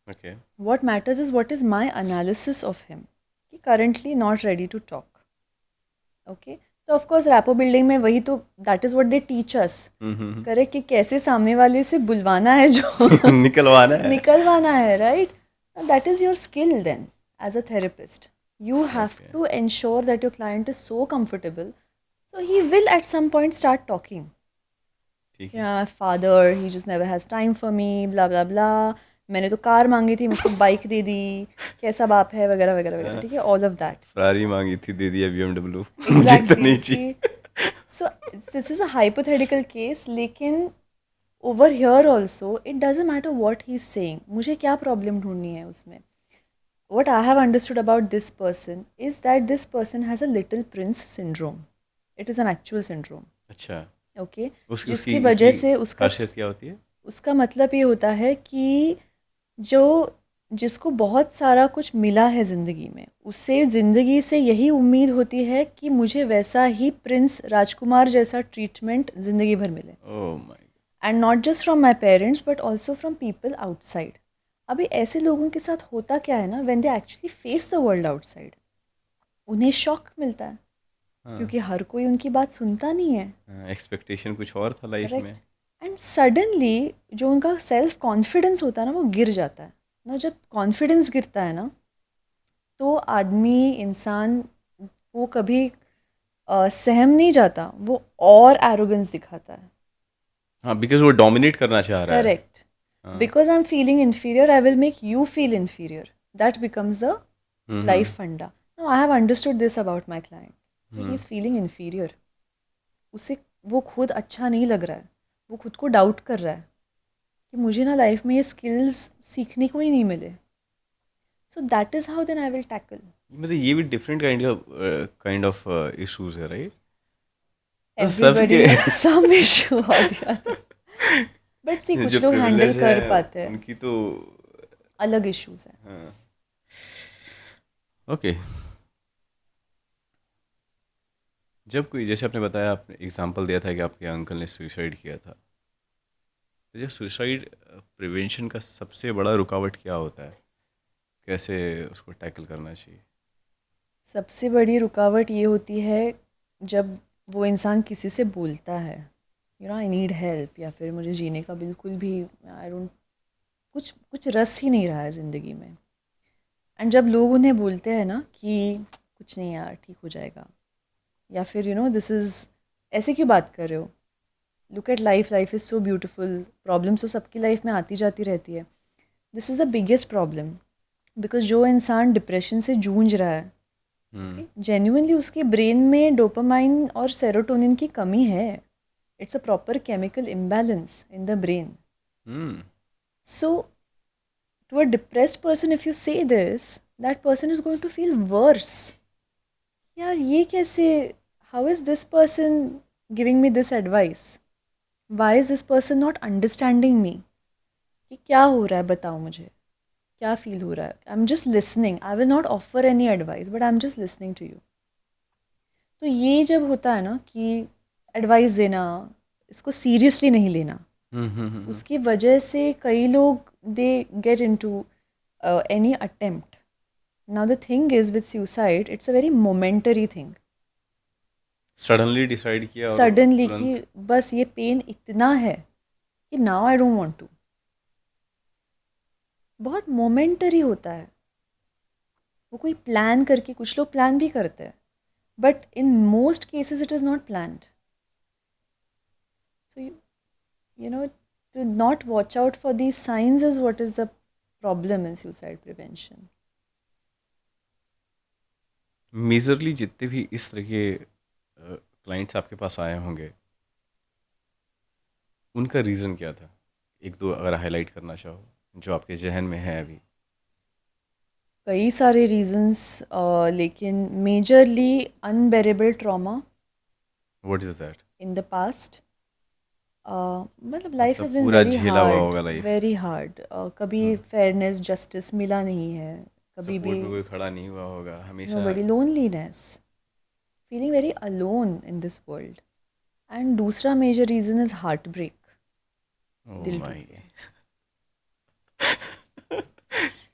Okay. What matters is what is my analysis of him. कि currently not ready to talk. Okay? तो of course rapport building में वही तो, that is what they teach us. Correct, कि कैसे सामने वाले से बुलवाना है जो निकलवाना है। निकलवाना है, right? That is your skill then as a therapist. You have Okay. to ensure that your client is so comfortable, so he will at some point start talking. ठीक You है। know, my father, he just never has time for me, blah blah blah. मैंने तो car मांगी थी, मुझको bike दे दी, कैसा बाप है, वगैरह वगैरह वगैरह, ठीक है, all of that. फरारी मांगी थी, दे दिया BMW। मुझे तो Exactly. नहीं See, चाहिए। so this is a hypothetical case, लेकिन over here also it doesn't matter what he's saying. मुझे क्या problem ढूंढनी है उसमें? What I have understood about this person is that this person has a little prince syndrome. It is an actual syndrome. अच्छा, Okay, उसकी जिसकी उसकी वजह उसकी से उसका खासियत क्या होती है? उसका मतलब ये होता है कि जो जिसको बहुत सारा कुछ मिला है ज़िंदगी में, उससे ज़िंदगी से यही उम्मीद होती है कि मुझे वैसा ही प्रिंस राजकुमार जैसा ट्रीटमेंट ज़िंदगी भर मिले, oh my and not just from my parents but also from people outside. अभी ऐसे लोगों के साथ होता क्या है ना, when they actually face the world outside, उन्हें शॉक मिलता है, हाँ, क्योंकि हर कोई उनकी बात सुनता नहीं है। एक्सपेक्टेशन कुछ और था लाइफ में। करेक्ट, एंड सडनली जो उनका सेल्फ कॉन्फिडेंस होता है ना, वो गिर जाता है ना। जब कॉन्फिडेंस गिरता है ना, तो आदमी, इंसान, वो कभी सहम नहीं जाता, वो और एरोगेंस दिखाता है। हाँ, बिकॉज वो डोमिनेट करना चाह रहा है। करेक्ट, हाँ। Because I am feeling inferior, I will make you feel inferior, that becomes the hmm. Life funda. No, I have understood this about my client, he is feeling inferior, उसे वो खुद अच्छा नहीं लग रहा है, वो खुद को डाउट कर रहा है कि मुझे ना लाइफ में ये स्किल्स सीखने को ही नहीं मिले। So that is how then I will tackle. मतलब ये भी डिफरेंट काइंड ऑफ इश्यूज है, right? Everybody has some issue और द अदर, बट सी कुछ जो लोग हैंडल प्रिविलेज कर है पाते हैं, उनकी तो। अलग इश्यूज हैं। हाँ, ओके। जब कोई, जैसे आपने बताया, आपने एग्जांपल दिया था कि आपके अंकल ने सुसाइड किया था, तो जो सुसाइड प्रिवेंशन का सबसे बड़ा रुकावट क्या होता है, कैसे उसको टैकल करना चाहिए? सबसे बड़ी रुकावट ये होती है जब वो इंसान किसी से बोलता है, you know, I need help, या फिर मुझे जीने का बिल्कुल भी, आई डोंट, कुछ कुछ रस ही नहीं रहा है ज़िंदगी में, एंड जब लोग उन्हें बोलते हैं ना कि कुछ नहीं यार ठीक हो जाएगा, या फिर दिस इज़, ऐसे क्यों बात कर रहे हो, look at life, life is so beautiful, problems तो सबकी लाइफ में आती जाती रहती है। This is the biggest problem, because जो इंसान डिप्रेशन से जूझ रहा है, हम्म जेन्युइनली उसके ब्रेन में डोपामाइन और सेरोटोनिन की कमी है। It's a proper chemical imbalance in the brain. Hmm so to a depressed person, if you say this, that person is going to feel worse. यार ये कैसे, how is this person giving me this advice? Why is this person not understanding me? कि क्या हो रहा है बताओ मुझे, क्या फील हो रहा है, I am just listening, I will not offer any advice but I am just listening to you. तो ये जब होता है ना कि एडवाइस देना, इसको सीरियसली नहीं लेना, हम्म उसकी वजह से कई लोग they get into any attempt. Now the thing is with suicide, it's a very momentary thing. Suddenly decide किया और Suddenly कि तुरंत। बस ये पेन इतना है कि now I don't want to. बहुत मोमेंटरी होता है, वो कोई प्लान करके, कुछ लोग प्लान भी करते हैं, but in most cases it is not planned. So you know to not watch out for these signs is what is the problem in suicide prevention. Majorly जितने भी इस तरह के क्लाइंट्स आपके पास आए होंगे, उनका रीज़न क्या था? एक दो अगर हाईलाइट करना चाहो जो आपके जहन में है अभी। कई सारे रीजंस, लेकिन majorly unbearable trauma what is that? In the past. मतलब लाइफ मतलब हैज़ बीन पूरा वेरी झेला हुआ हार्ड, होगा लाइफ। Very hard. कभी फेयरनेस जस्टिस मिला नहीं है, कभी भी सपोर्ट में कोई खड़ा नहीं हुआ होगा नो हमेशा। बड़ी, loneliness, feeling very alone in this world. And दूसरा major reason is heartbreak, oh दिल माय, टूटना।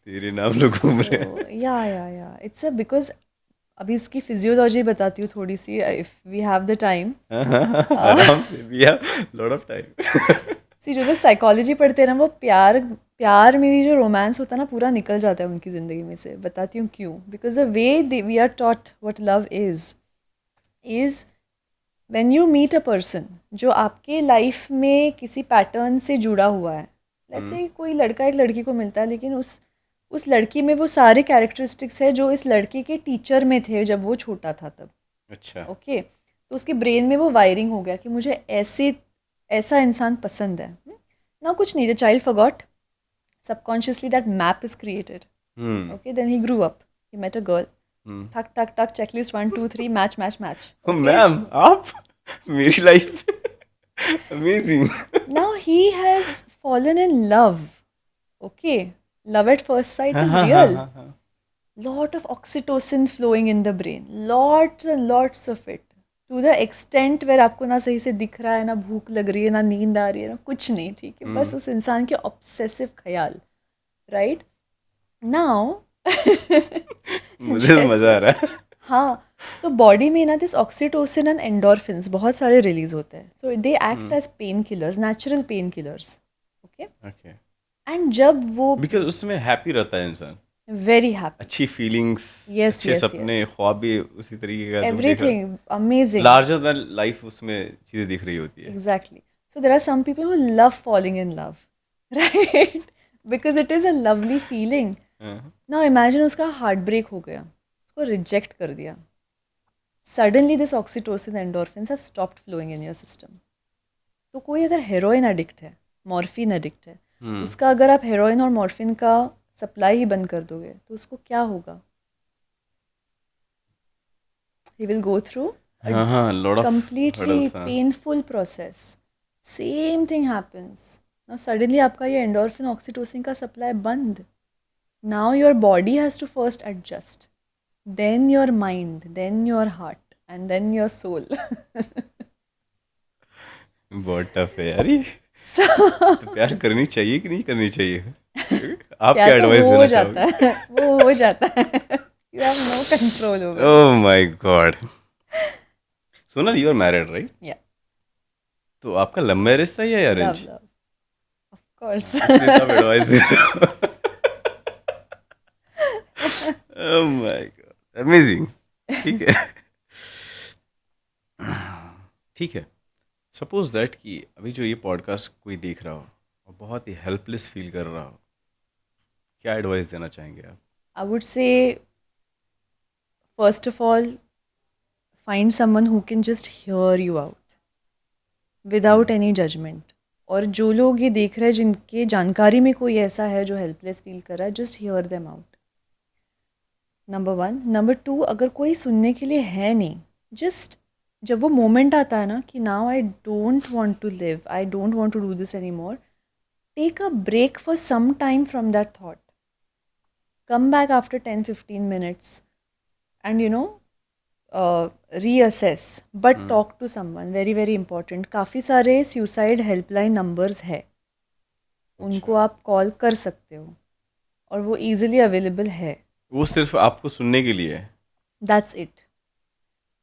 तेरे नाम लोग घूम सो रहे हैं। या इट्स अ बिकॉज, अभी इसकी फिजियोलॉजी बताती हूँ थोड़ी सी, if we have the time. आराम से, we have lot of time. See जो लोग साइकोलॉजी पढ़ते हैं ना, वो प्यार प्यार में भी जो रोमांस होता है ना, पूरा निकल जाता है उनकी ज़िंदगी में से। बताती हूँ क्यों। Because the way we are taught what love is when you meet a person जो आपके लाइफ में किसी पैटर्न से जुड़ा हुआ है। लेट्स से कोई लड़का एक लड़की को मिलता है, लेकिन उस लड़की में वो सारे कैरेक्टरिस्टिक्स है जो इस लड़के के टीचर में थे जब वो छोटा था तब। अच्छा। ओके, तो उसके ब्रेन में वो वायरिंग हो गया कि मुझे ऐसा इंसान पसंद है ना। कुछ नहीं, the child forgot, subconsciously that map is created. Hmm Okay, then he grew up, he met a girl, tuck tuck tuck, checklist 1 2 3, match match match. O Okay, ma'am, आप मेरी life amazing. now he has fallen in love. Okay, love at first sight हाँ is हाँ हाँ real. हाँ हाँ। Lot of oxytocin flowing in the brain, lots and lots of it, to the extent where आपको ना सही से दिख रहा है, ना भूख लग रही है, ना नींद आ रही है, ना कुछ नहीं। ठीक है, बस उस इंसान के ऑब्सेसिव ख्याल। राइट नाउ मुझे तो मजा आ रहा है। हाँ, तो बॉडी में ना दिस ऑक्सीटोसिन एंड एंडोर्फिन्स बहुत सारे रिलीज होते हैं। So they act as pain killers, natural pain killers. Okay, okay, and जब वो बिकॉज उसमें हैप्पी रहता है इंसान, वेरी हैप्पी, अच्छी फीलिंग्स, यस अच्छे यस सपने, यस, ख्वाब भी उसी तरीके का तुम देख रहे everything amazing, larger than life उसमें चीजें दिख रही होती है। Exactly. So there are some people who love falling in love, right, because it is a lovely feeling. हाँ। नाउ इमेजिन उसका हार्ट ब्रेक हो गया, उसको रिजेक्ट कर दिया। Suddenly this oxytocin endorphins have stopped flowing in your system. तो कोई अगर हेरोइन एडिक्ट है, मॉर्फिन एडिक्ट है, उसका अगर आप हेरोइन और मॉर्फिन का सप्लाई ही बंद कर दोगे तो उसको क्या होगा? He will go through a हाँ हाँ, लॉट ऑफ completely हर्डल्स। हाँ। painful process. Same thing happens. Now suddenly आपका ये एंडोर्फिन ऑक्सीटोसिन का सप्लाई बंद. Now your body has to first adjust. Then your mind, then your heart, and then your soul. बहुत tough है यार ये। So, तो प्यार करनी चाहिए कि नहीं करनी चाहिए? आप क्या प्यार तो एडवाइस हो देना जाता चाहोगे? है, वो हो जाता है। You have no control over it. Oh my god. Sonal, you are married right? Yeah, तो आपका लव मैरिज था या love, arrange? love. Of course. इसलिए तो आप एडवाइस दे रहे हो। ओह माय गॉड, अमेजिंग। ठीक है। ठीक है। सपोज दैट कि अभी जो ये पॉडकास्ट कोई देख रहा हो और बहुत ही हेल्पलेस फील कर रहा हो, क्या एडवाइस देना चाहेंगे आप? I would say, first of all, find someone who can just hear you out without hmm, any judgment. और जो लोग ये देख रहे हैं जिनके जानकारी में कोई ऐसा है जो हेल्पलेस फील कर रहा है, just hear them out. Number one. Number two, अगर कोई सुनने के लिए है नहीं, जस्ट जब वो मोमेंट आता है ना कि now I don't want to live, I don't want to do this any more, take a break for some time from that thought, come back after 10-15 minutes, and reassess, but hmm, talk to someone. Very very important. काफ़ी सारे suicide helpline numbers है, उनको अच्छा। आप call कर सकते हो और वो ईजिली अवेलेबल है। वो सिर्फ आपको सुनने के लिए है? That's it.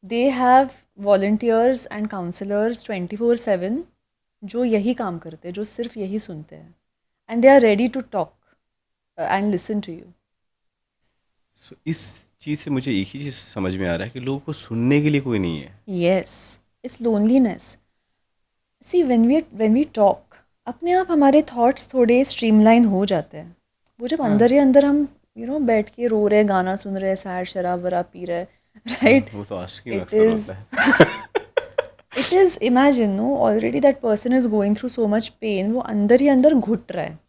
They have volunteers and counsellors 24/7 जो यही काम करते हैं, जो सिर्फ यही सुनते हैं, and they are ready to talk and listen to you. So, इस चीज़ से मुझे एक ही चीज़ समझ में आ रहा है कि लोगों को सुनने के लिए कोई नहीं है। Yes, it's loneliness. See when we talk, अपने आप हमारे थॉट्स थोड़े स्ट्रीमलाइन हो जाते हैं। वो जब हाँ, अंदर ही अंदर हम बैठ के रो रहे, गाना सुन रहे, सैड शराब वराब पी रहे, हाँ, राइट? वो तो आशिकी में इट अक्सर इज़ होता है। It is imagine, no, already that person is going through so much pain, वो अंदर ही अंदर घुट रहा है।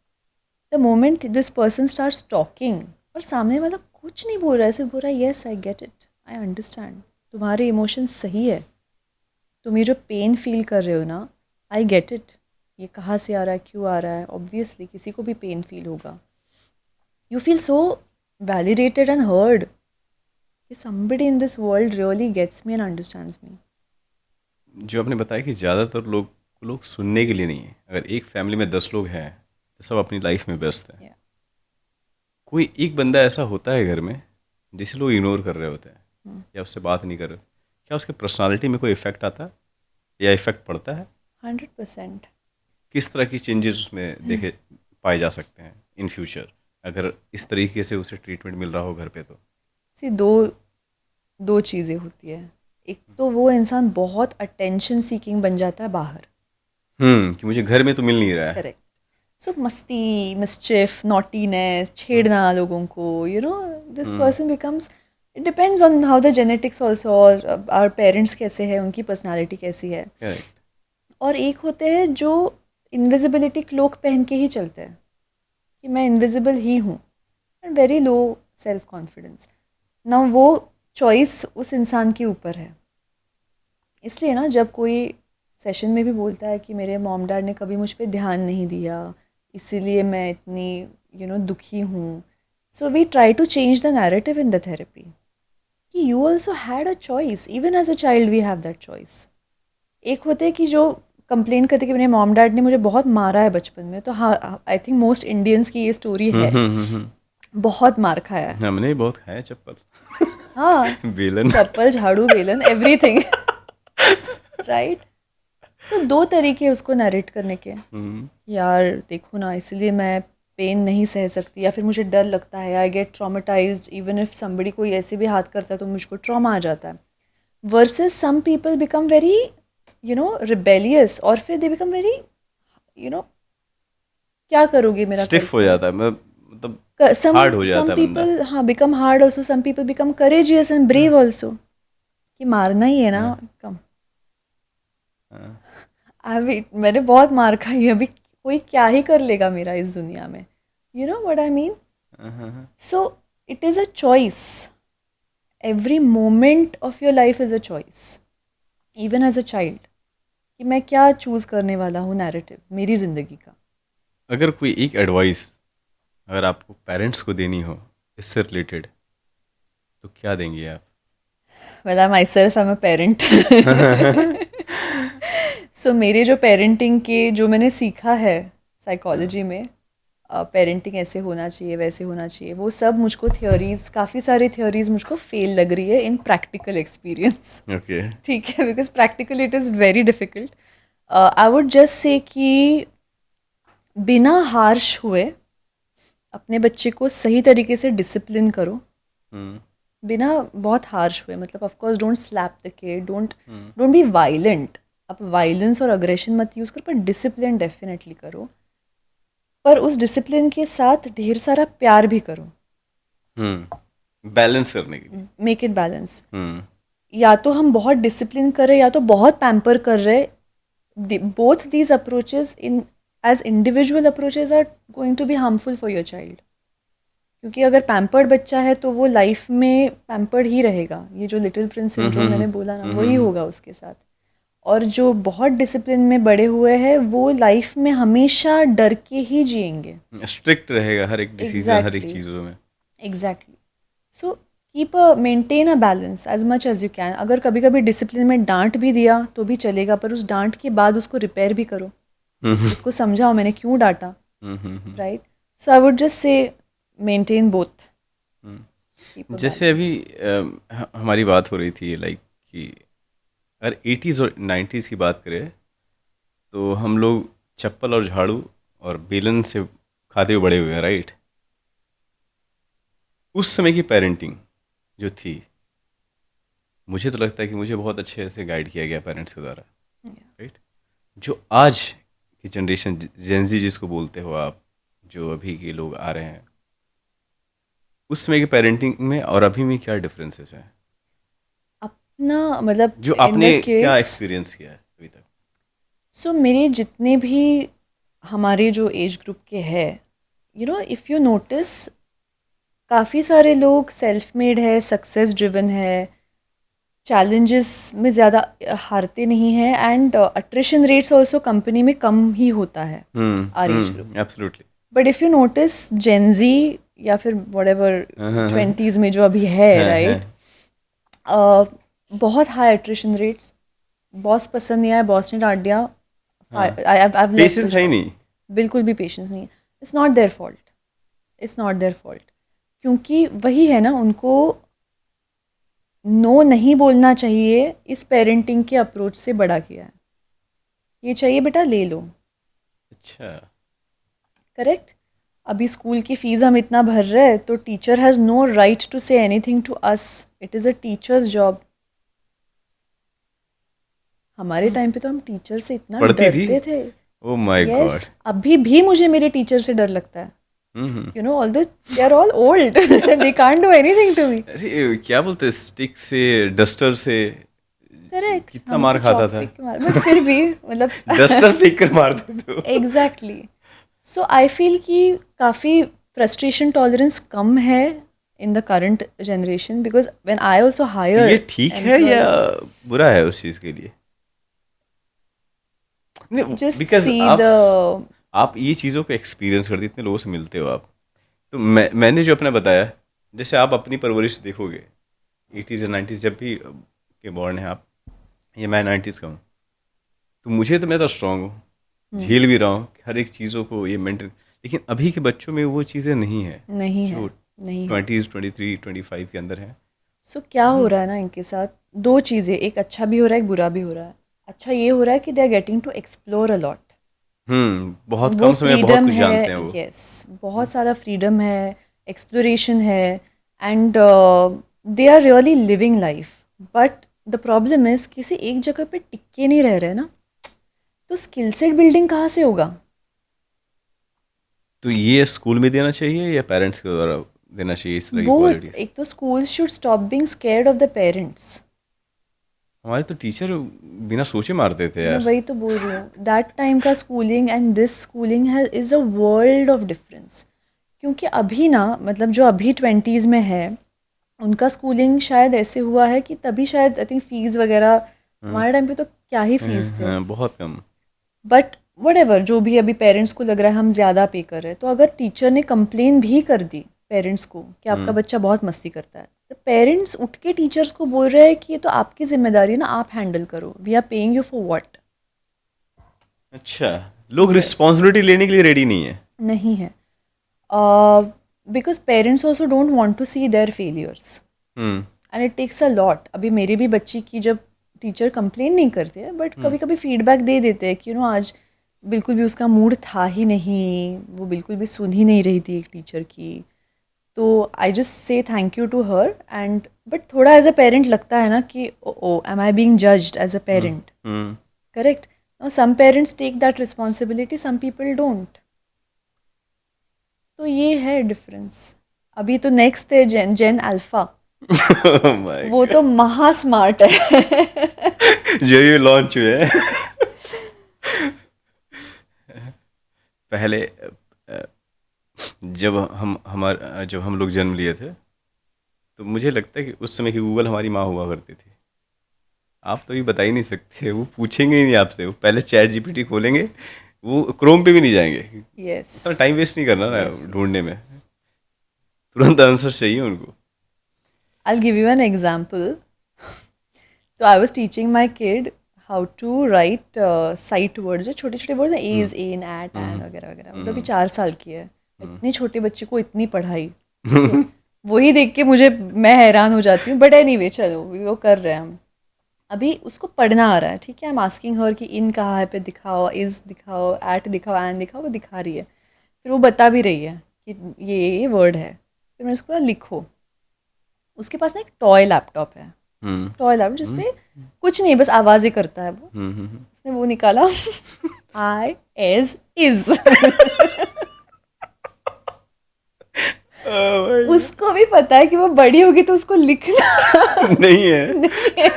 The moment this person starts talking और सामने वाला कुछ नहीं बोल रहा है, सिर्फ बोल रहा है yes I get it, I understand, तुम्हारे इमोशंस सही है, तुम ये जो पेन फील कर रहे हो ना, आई गेट इट, ये कहाँ से आ रहा है, क्यों आ रहा है, ऑब्वियसली किसी को भी पेन फील होगा। You feel so validated and heard कि somebody in this world really gets me and understands me. जो आपने बताया कि ज़्यादातर लोग सुनने के लिए नहीं है। अगर एक फैमिली में 10 लोग हैं तो सब अपनी लाइफ में व्यस्त हैं। Yeah. कोई एक बंदा ऐसा होता है घर में जिसे लोग इग्नोर कर रहे होते हैं Hmm. या उससे बात नहीं कर रहे, क्या उसके पर्सनालिटी में कोई इफेक्ट आता है या इफेक्ट पड़ता है? 100%. किस तरह की चेंजेस उसमें देखे पाए जा सकते हैं इन फ्यूचर, अगर इस तरीके से उसे ट्रीटमेंट मिल रहा हो घर पे तो? See, दो चीज़ें होती है। एक तो वो इंसान बहुत अटेंशन सीकिंग बन जाता है बाहर। कि मुझे घर में तो मिल नहीं रहा है। करेक्ट। सो मस्ती, मिस्चिफ, नॉटीनेस, छेड़ना लोगों को, this hmm, person becomes, it depends on how the genetics also, और आवर पेरेंट्स कैसे हैं, उनकी पर्सनालिटी कैसी है। करेक्ट। और एक होते हैं जो इनविजिबिलिटी क्लोक पहन के ही चलते हैं कि मैं इनविजिबल ही हूँ, and very low self confidence ना। वो चॉइस उस इंसान के ऊपर है। इसलिए ना, जब कोई सेशन में भी बोलता है कि मेरे मॉम डैड ने कभी मुझ पे ध्यान नहीं दिया, इसीलिए मैं इतनी दुखी हूँ, so we try to change the narrative in the therapy कि you also had a choice, even as a child we have that choice. एक होते हैं कि जो कंप्लेन करते कि मेरे मॉम डैड ने मुझे बहुत मारा है बचपन में, तो हाँ, आई थिंक मोस्ट इंडियंस की ये स्टोरी हम्म, है, हम्म, हम्म, हम्म। बहुत मार खाया है। हमने बहुत खाया चप्पल। हाँ, बेलन। चप्पल, झाड़ू, बेलन, एवरीथिंग। राइट। सो दो तरीके हैं उसको नरेट करने के। हम्म, यार देखो ना, इसलिए मैं पेन नहीं सह सकती, या फिर मुझे डर लगता है, I get traumatised, even if somebody कोई ऐसे भी हाथ करता है तो मुझको ट्रॉमा आ जाता है। Versus some people become very rebellious, और फिर they become very, you know क्या करोगे मेरा स्टिफ हो करके। जाता है, मतलब सम हार्ड हो सम जाता है बंदा। पीपल, हाँ, become hard also, some people become courageous and brave also, कि मारना ही है ना, हाँ, कम। हाँ, अभी मैंने बहुत मार खाई है, अभी कोई क्या ही कर लेगा मेरा इस दुनिया में, you know what I mean. हाँ, हाँ, हाँ। So it is a choice, every moment of your life is a choice, even as a child, कि मैं क्या चूज़ करने वाला हूँ नैरेटिव मेरी ज़िंदगी का। अगर कोई एक एडवाइस अगर आपको पेरेंट्स को देनी हो इससे रिलेटेड, तो क्या देंगे आप? Well, I myself I am a parent. So मेरे जो पेरेंटिंग के जो मैंने सीखा है साइकोलॉजी में, पेरेंटिंग ऐसे होना चाहिए, वैसे होना चाहिए, वो सब मुझको थियोरीज, काफ़ी सारी थियोरीज मुझको फेल लग रही है इन प्रैक्टिकल एक्सपीरियंस। ओके। ठीक है, because practically it is very difficult. I would just say कि बिना हार्श हुए अपने बच्चे को सही तरीके से डिसिप्लिन करो, बिना बहुत हार्श हुए, मतलब of course don't slap the kid, don't be violent, आप वायलेंस और अग्रेशन मत यूज़ करो, पर डिसिप्लिन डेफिनेटली करो, पर उस डिसिप्लिन के साथ ढेर सारा प्यार भी करो, बैलेंस करने के लिए। Make it balance. या तो हम बहुत डिसिप्लिन कर रहे हैं या तो बहुत पैम्पर कर रहे, both these approaches in as individual approaches are going to be harmful for your child, क्योंकि अगर पैम्पर्ड बच्चा है तो वो लाइफ में पैम्पर्ड ही रहेगा, ये जो लिटिल प्रिंस सिंड्रोम मैंने बोला ना, वही होगा उसके साथ। और जो बहुत डिसिप्लिन में बड़े हुए हैं वो लाइफ में हमेशा डर के ही जिएंगे, स्ट्रिक्ट रहेगा हर एक डिसीजन, हर एक चीज़ों में। Exactly. So keep maintain a balance as much as you can. अगर कभी कभी डिसिप्लिन में डांट भी दिया तो भी चलेगा, पर उस डांट के बाद उसको रिपेयर भी करो, उसको समझाओ मैंने क्यों डांटा, right. So I would just say maintain both. जैसे अभी हमारी बात हो रही थी लाइक कि अगर 80s और 90s की बात करें तो हम लोग चप्पल और झाड़ू और बेलन से खाते हुए बड़े हुए हैं, राइट। उस समय की पेरेंटिंग जो थी, मुझे तो लगता है कि मुझे बहुत अच्छे से गाइड किया गया पेरेंट्स के द्वारा, राइट। जो आज की जनरेशन जेनजी जिसको बोलते हो आप, जो अभी के लोग आ रहे हैं, उस समय की पेरेंटिंग में और अभी में क्या डिफरेंसेस हैं? अपना मतलब जो आपने क्या एक्सपीरियंस किया है अभी तक? सो मेरे जितने भी हमारे जो एज ग्रुप के हैं, you know if you notice, काफ़ी सारे लोग सेल्फ मेड है, सक्सेस ड्रिवन है, चैलेंजेस में ज़्यादा हारते नहीं हैं, and attrition rates also company में कम ही होता है our age group. Absolutely. But if you notice Gen Z या फिर व्हाटएवर 20s में जो अभी है, राइट, बहुत हाई अट्रिशन रेट्स, बॉस पसंद नहीं आया, बॉस ने डांट दिया, पेशेंस है ही नहीं, बिल्कुल भी पेशेंस नहीं है। It's not their fault, it's not their fault, क्योंकि वही है ना, उनको नो नहीं बोलना चाहिए, इस पेरेंटिंग के अप्रोच से बड़ा किया है, ये चाहिए बेटा ले लो। अच्छा, करेक्ट। अभी स्कूल की फीस हम इतना भर रहे हैं तो teacher has no right to say anything to us, it is a teacher's job. हमारे टाइम पे तो हम टीचर से इतना डरते थे, ओह माय गॉड। अभी भी मुझे मेरे टीचर से डर लगता है, you know, although they are all old they can't do anything to me। अरे क्या बोलते हैं, स्टिक से, डस्टर से, करेक्ट, कितना मार खाता था, बट फिर भी मतलब डस्टर फेंक कर मारते थे। एग्जैक्टली। सो आई फील कि काफ़ी फ्रस्ट्रेशन टॉलरेंस कम है in the current generation, because when I also hire. ये ठीक है या बुरा है उस चीज़ के लिए? जस्ट बिकॉज सी द, आप ये चीज़ों को एक्सपीरियंस करते, इतने लोगों से मिलते हो आप, तो मैंने जो अपना बताया, जैसे आप अपनी परवरिश देखोगे 80s या 90s जब भी के बॉर्न है आप, ये मैं 90s का हूँ, तो मुझे तो मैं तो स्ट्रांग हूँ, झेल भी रहा हूँ हर एक चीज़ों को, ये मेंटल। लेकिन अभी के बच्चों में वो चीज़ें नहीं है, जो 20s 23 25 के अंदर है। सो क्या हो रहा है ना इनके साथ, दो चीज़ें, एक अच्छा भी हो रहा है, एक बुरा भी हो रहा है। अच्छा ये हो रहा है कि they are getting to explore a lot, बहुत कम समय में बहुत कुछ जानते हैं वो। यस, बहुत सारा फ्रीडम है, एक्सप्लोरेशन है, and they are really living life. But the problem is किसी एक जगह पे टिके नहीं रह रहे ना, तो स्किल सेट बिल्डिंग कहाँ से होगा? तो ये स्कूल में देना चाहिए या पेरेंट्स के द्वारा देना चाहिए इस तरह की क्वालिटीज? एक तो school should stop being scared of the parents. हमारे तो टीचर बिना सोचे मारते थे यार। मैं वही तो बोल रही हूँ, दैट टाइम का schooling and this schooling is a world of difference. क्योंकि अभी ना, मतलब जो अभी 20s में है, उनका स्कूलिंग शायद ऐसे हुआ है कि तभी शायद आई थिंक फीस वगैरह, हमारे टाइम पे तो क्या ही फीस थे, बहुत कम। बट व्हाटएवर, जो भी अभी पेरेंट्स को लग रहा है हम ज़्यादा पे कर रहे हैं, तो अगर टीचर ने कंप्लेन भी कर दी पेरेंट्स को कि आपका बच्चा बहुत मस्ती करता है, तो पेरेंट्स उठ के टीचर्स को बोल रहे हैं कि ये तो आपकी जिम्मेदारी है ना, आप हैंडल करो, we are paying you for what. अच्छा, लोग रिस्पॉन्सिबिलिटी लेने के लिए रेडी नहीं है। नहीं है, because parents also don't want to see their failures, and it takes a lot. अभी मेरी भी बच्ची की जब टीचर कंप्लेन नहीं करते हैं, बट कभी कभी फीडबैक दे देते हैं कि यू नो आज बिल्कुल भी उसका मूड था ही नहीं, वो बिल्कुल भी सुन ही नहीं रही थी एक टीचर की, तो I just say thank you to her and but थोड़ा एज अ पेरेंट लगता है ना कि oh am I being judged as a parent, correct? Some parents take that responsibility, some people don't. तो ये है डिफरेंस. अभी तो नेक्स्ट है जेन जेन अल्फा. माय वो तो महा स्मार्ट है. जो ये लॉन्च हुए हैं पहले जब हम लोग जन्म लिए थे तो मुझे लगता है कि उस समय की गूगल हमारी माँ हुआ करती थी. आप तो ये बता ही नहीं सकते, वो पूछेंगे ही नहीं आपसे, वो पहले चैट जीपीटी खोलेंगे, वो क्रोम पे भी नहीं जाएंगे. यस इतना टाइम वेस्ट नहीं करना ना यस ढूंढने में, यस. तुरंत आंसर चाहिए उनको. I'll give you an example. So I was teaching my kid how to write sight words, जो छोटे छोटे वर्ड हैं, एज एन एट एन वगैरह वगैरह. मतलब अभी 4 साल की है. इतने छोटे बच्चे को इतनी पढ़ाई, ठीक है? वही देख के मैं हैरान हो जाती हूँ. बट एनीवे चलो वो कर रहे हैं हम. अभी उसको पढ़ना आ रहा है, ठीक है. आई एम आस्किंग हर कि इन कहाँ है पे दिखाओ, इज दिखाओ, एट दिखाओ, एन दिखाओ. वो दिखा रही है. फिर वो बता भी रही है कि ये वर्ड है. फिर मैंने उसको बोला लिखो. उसके पास ना एक टॉय लैपटॉप है. हम्म टॉय लैपटॉप जिसपे कुछ नहीं, बस आवाज़ें करता है वो. हम्म. उसने वो निकाला, आई एज इज. उसको भी पता है कि वो बड़ी होगी तो उसको लिखना नहीं है. नहीं है.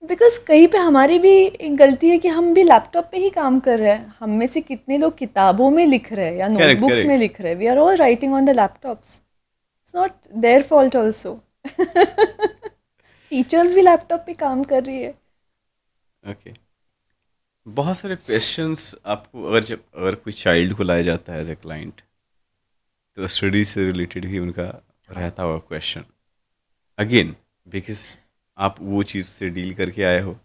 बिकॉज कहीं पे हमारी भी एक गलती है कि हम भी लैपटॉप पे ही काम कर रहे हैं. हम में से कितने लोग किताबों में लिख रहे हैं या करेक्ट नोटबुक्स में करेक्ट. लिख रहे हैं. We are all writing on the laptops. It's not their fault also. Teachers भी लैपटॉप पे काम कर रही है. ओके. बहुत सारे क्वेश्चंस आपको, अगर कोई चाइल्ड को लाया जाता है एज ए क्लाइंट, तो स्टडी से रिलेटेड भी उनका रहता हुआ क्वेश्चन. अगेन बिकॉज आप वो चीज़ से डील करके आए हो,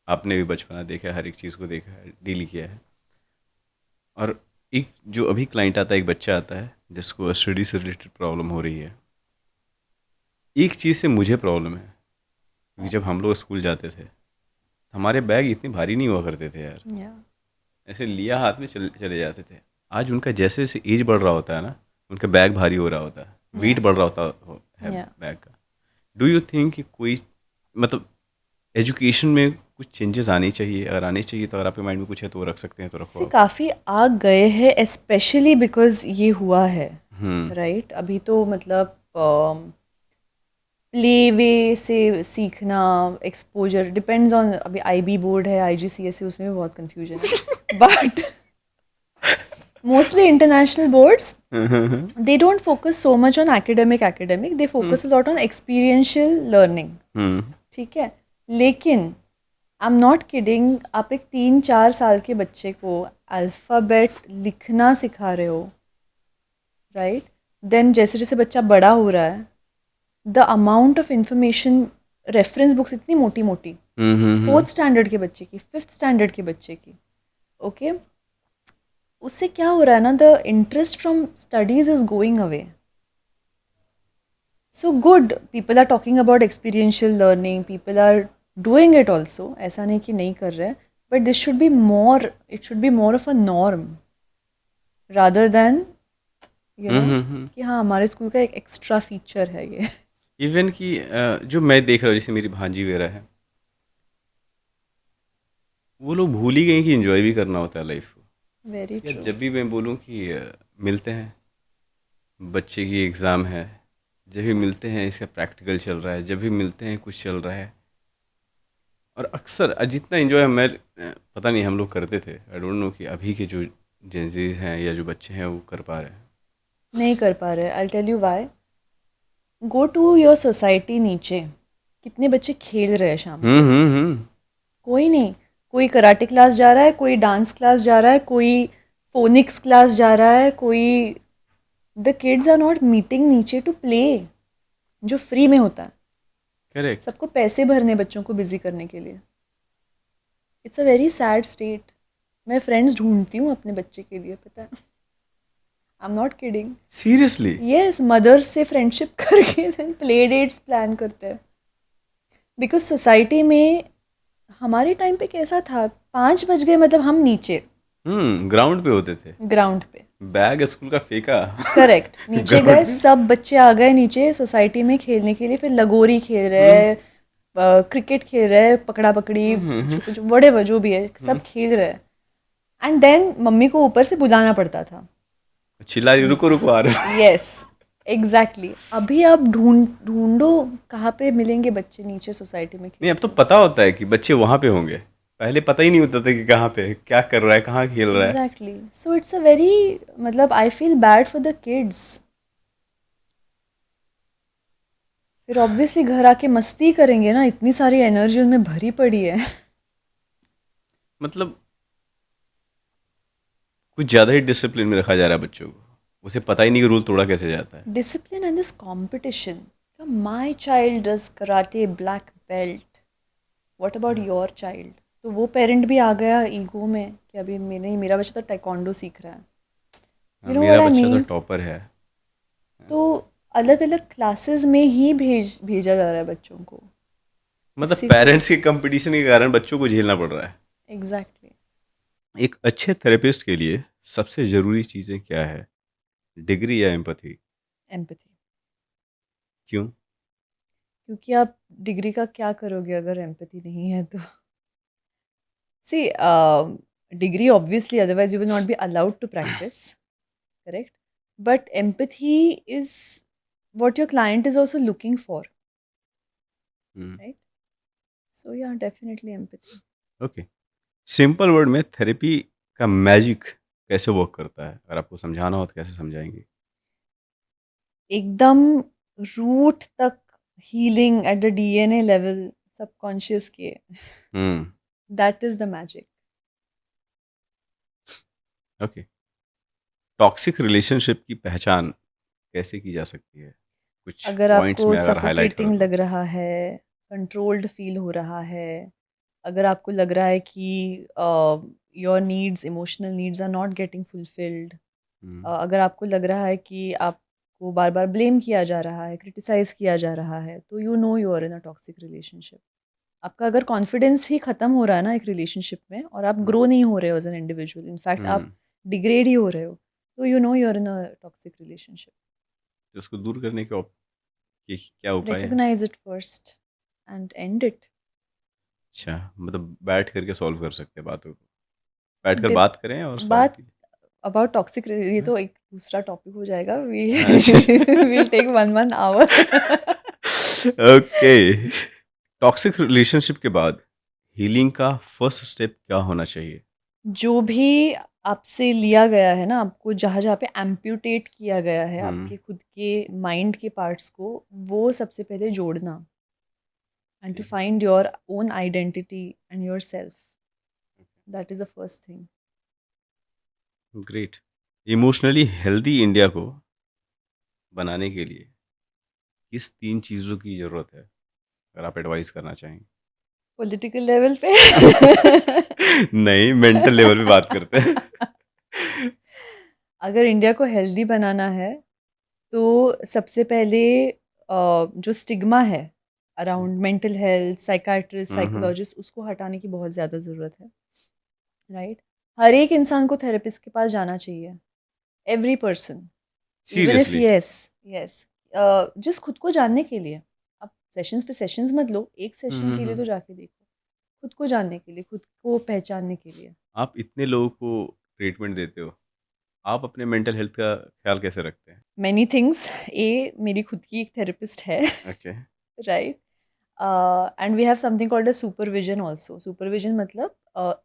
आपने भी बचपना देखा है, हर एक चीज़ को देखा है, डील किया है. और एक जो अभी क्लाइंट आता है, एक बच्चा आता है जिसको स्टडी से रिलेटेड प्रॉब्लम हो रही है. एक चीज़ से मुझे प्रॉब्लम है, क्योंकि जब हम लोग स्कूल जाते थे हमारे बैग इतने भारी नहीं हुआ करते थे यार. या ऐसे लिया हाथ में चले जाते थे. आज उनका जैसे जैसे एज बढ़ रहा होता है ना, उनका बैग भारी हो रहा होता है, वेट बढ़ रहा है या बैग का. डू यू थिंक कि कोई, मतलब एजुकेशन में कुछ चेंजेस आनी चाहिए? अगर आनी चाहिए तो अगर आपके माइंड में कुछ है तो वो रख सकते हैं, तो रखो से आप. काफ़ी आग गए हैं, स्पेशली बिकॉज ये हुआ है. हम्म राइट अभी तो मतलब प्ले वे से सीखना, एक्सपोजर डिपेंड्स ऑन. अभी आईबी बोर्ड है, आईजीसीएसई, उसमें भी बहुत कंफ्यूजन है. But mostly international boards, they don't focus so much on academic, they focus a lot on experiential learning. ठीक है. लेकिन आई एम नॉट किडिंग, आप एक 3-4 साल के बच्चे को अल्फ़ाबेट लिखना सिखा रहे हो, राइट? देन जैसे जैसे बच्चा बड़ा हो रहा है, the amount of information, reference books इतनी मोटी मोटी, 4th स्टैंडर्ड के बच्चे की, 5th स्टैंडर्ड के बच्चे की, ओके. उससे क्या हो रहा है ना, the interest from studies is going away. So good, people are talking about experiential learning, people are doing it also. ऐसा नहीं कि नहीं कर रहे, but this should be more, it should be more of a norm rather than कि हाँ हमारे school का एक एक्स्ट्रा फीचर है ये. इवन कि जो मैं देख रहा हूँ, जैसे मेरी भांजी वगैरह है, वो लोग भूल ही गए कि एंजॉय भी करना होता है लाइफ को. वेरी या ट्रू. जब भी मैं बोलूँ कि मिलते हैं, बच्चे की एग्ज़ाम है, जब भी मिलते हैं इसका प्रैक्टिकल चल रहा है, जब भी मिलते हैं कुछ चल रहा है. और अक्सर जितना एंजॉय पता नहीं हम लोग करते थे, आई डोंट नो कि अभी के जो जेंजीज हैं या जो बच्चे हैं वो कर पा रहे हैं. नहीं कर पा रहे. I tell you why. Go to your society नीचे, कितने बच्चे खेल रहे हैं शाम को? हम्म. कोई नहीं. कोई कराटे क्लास जा रहा है, कोई डांस क्लास जा रहा है, कोई फोनिक्स क्लास जा रहा है, कोई. The kids are not meeting नीचे टू प्ले, जो फ्री में होता है. करेक्ट. सबको पैसे भरने बच्चों को बिजी करने के लिए. It's a very sad state. मैं फ्रेंड्स ढूंढती हूँ अपने बच्चे के लिए, पता है. I am not kidding. Seriously. Yes, mother से फ्रेंडशिप करके प्ले डेट्स प्लान करते हैं. बिकॉज सोसाइटी में हमारे टाइम पे कैसा था, 5 बज गए मतलब हम नीचे ग्राउंड पे होते थे. ग्राउंड पे, बैग स्कूल का फेंका करेक्ट, नीचे गए, ग्राउंड में। सब बच्चे आ गए नीचे सोसाइटी में खेलने के लिए, फिर लगोरी खेल रहे हम्म, हैं, क्रिकेट खेल रहे हैं, पकड़ा पकड़ी, हम्म, छुप वड़े जो भी है हम्म। सब खेल रहे हैं। एंड देन मम्मी को ऊपर से बुलाना पड़ता था। चिल्ला रही, रुको रुको आ रहे हो। Yes, exactly. अभी आप ढूंढो कहाँ पे मिलेंगे बच्चे नीचे सोसाइटी में नहीं, अब तो खेलते हुए। पता होता है कि बच्चे वहां पे होंगे। पहले पता ही नहीं होता था कि कहाँ पे क्या कर रहा है, कहाँ खेल रहा है। Exactly, so it's a very, मतलब I feel bad for the kids. फिर ऑब्वियसली घर आके मस्ती करेंगे ना, इतनी सारी एनर्जी उनमें भरी पड़ी है। मतलब कुछ ज़्यादा ही डिसिप्लिन में रखा जा रहा है बच्चों को। उसे पता ही नहीं कि रूल तोड़ा कैसे जाता है। Discipline and this competition, my child does karate black belt, what about your child? तो वो पेरेंट भी आ गया ईगो में कि अभी मेरा बच्चा तो taekwondo सीख रहा है। हाँ, यू नो व्हाट मेरा आई बच्चा तो मीन? टॉपर है। तो अलग अलग क्लासेस में ही भेजा जा रहा है बच्चों को। मतलब किसी को, पेरेंट्स के कंपटीशन के कारण बच्चों को झेलना पड़ रहा है। एग्जैक्टली। एक अच्छे थेरेपिस्ट के लिए सबसे ज़रूरी चीज़ें क्या है? डिग्री या एम्पैथी? एम्पैथी। क्यों? क्योंकि आप डिग्री का क्या करोगे अगर एम्पैथी नहीं है तो? See, degree obviously otherwise you will not be allowed to practice, correct? But empathy is what your client is also looking for, hmm, right? So yeah, definitely empathy. Okay. Simple word में therapy का magic कैसे work करता है? अगर आपको समझाना हो तो कैसे समझाएँगे? एकदम रूट तक healing at the DNA level, subconscious के, hmm, that is the magic. Okay. Toxic relationship की पहचान कैसे की जा सकती है? कुछ अगर पॉइंट्स आपको में अगर हाइलाइट करो सफोकेटिंग तो? लग रहा है, कंट्रोल्ड फील हो रहा है, अगर आपको लग रहा है कि your needs, emotional needs are not getting fulfilled, hmm, अगर आपको लग रहा है कि आपको बार बार ब्लेम किया जा रहा है, क्रिटिसाइज किया जा रहा है, तो you know you are in a toxic relationship. आपका अगर कॉन्फिडेंस ही खत्म हो रहा है ना एक रिलेशनशिप में, और आप हुँ, ग्रो नहीं हो रहे हो एज एन इंडिविजुअल, इनफैक्ट आप हुँ। डिग्रेड ही हो रहे हो, तो you know you are in a toxic relationship. तो उसको दूर करने के के क्या उपाय हैं? Recognise it first and end it. अच्छा, मतलब बैठ करके सॉल्व कर सकते हैं बातों को। बैठकर बात करें और सॉल्व बात कीजिए। अबाउट टॉक्सिक, ये हाँ, तो एक दूसरा टॉपिक हो जाएगा, वी अच्छा। Will take 1 1 hour। Okay. Toxic relationship के बाद हीलिंग का फर्स्ट स्टेप क्या होना चाहिए? जो भी आपसे लिया गया है ना, आपको जहाँ जहाँ पे एम्प्यूटेट किया गया है हुँ, आपके खुद के माइंड के पार्ट्स को, वो सबसे पहले जोड़ना, and okay, to find your own identity and yourself, that is the first thing. Great. Emotionally healthy India को बनाने के लिए किस 3 चीज़ों की ज़रूरत है? अगर आप एडवाइस करना चाहें? पॉलिटिकल लेवल पे। नहीं, मेंटल लेवल पे बात करते हैं। अगर इंडिया को हेल्दी बनाना है तो सबसे पहले जो स्टिग्मा है अराउंड मेंटल हेल्थ, साइकाट्रिस्ट, हुँ, हुँ। साइकोलॉजिस्ट, उसको हटाने की बहुत ज़्यादा ज़रूरत है, राइट? हर एक इंसान को थेरेपिस्ट के पास जाना चाहिए, every person, even if, seriously? Yes, yes, जिस खुद को जानने के लिए। आप सेशंस पे सेशंस मत लो, एक हुँ, सेशन हुँ, के लिए हुँ। तो जाके देखो, खुद को जानने के लिए, खुद को पहचानने के लिए। आप इतने लोगों को ट्रीटमेंट देते हो, आप अपने मेंटल हेल्थ का ख़्याल कैसे रखते हैं? मैनी थिंग्स, मेरी खुद की एक थेरेपिस्ट है। Okay. Right? And we have something called a supervision also. Supervision मतलब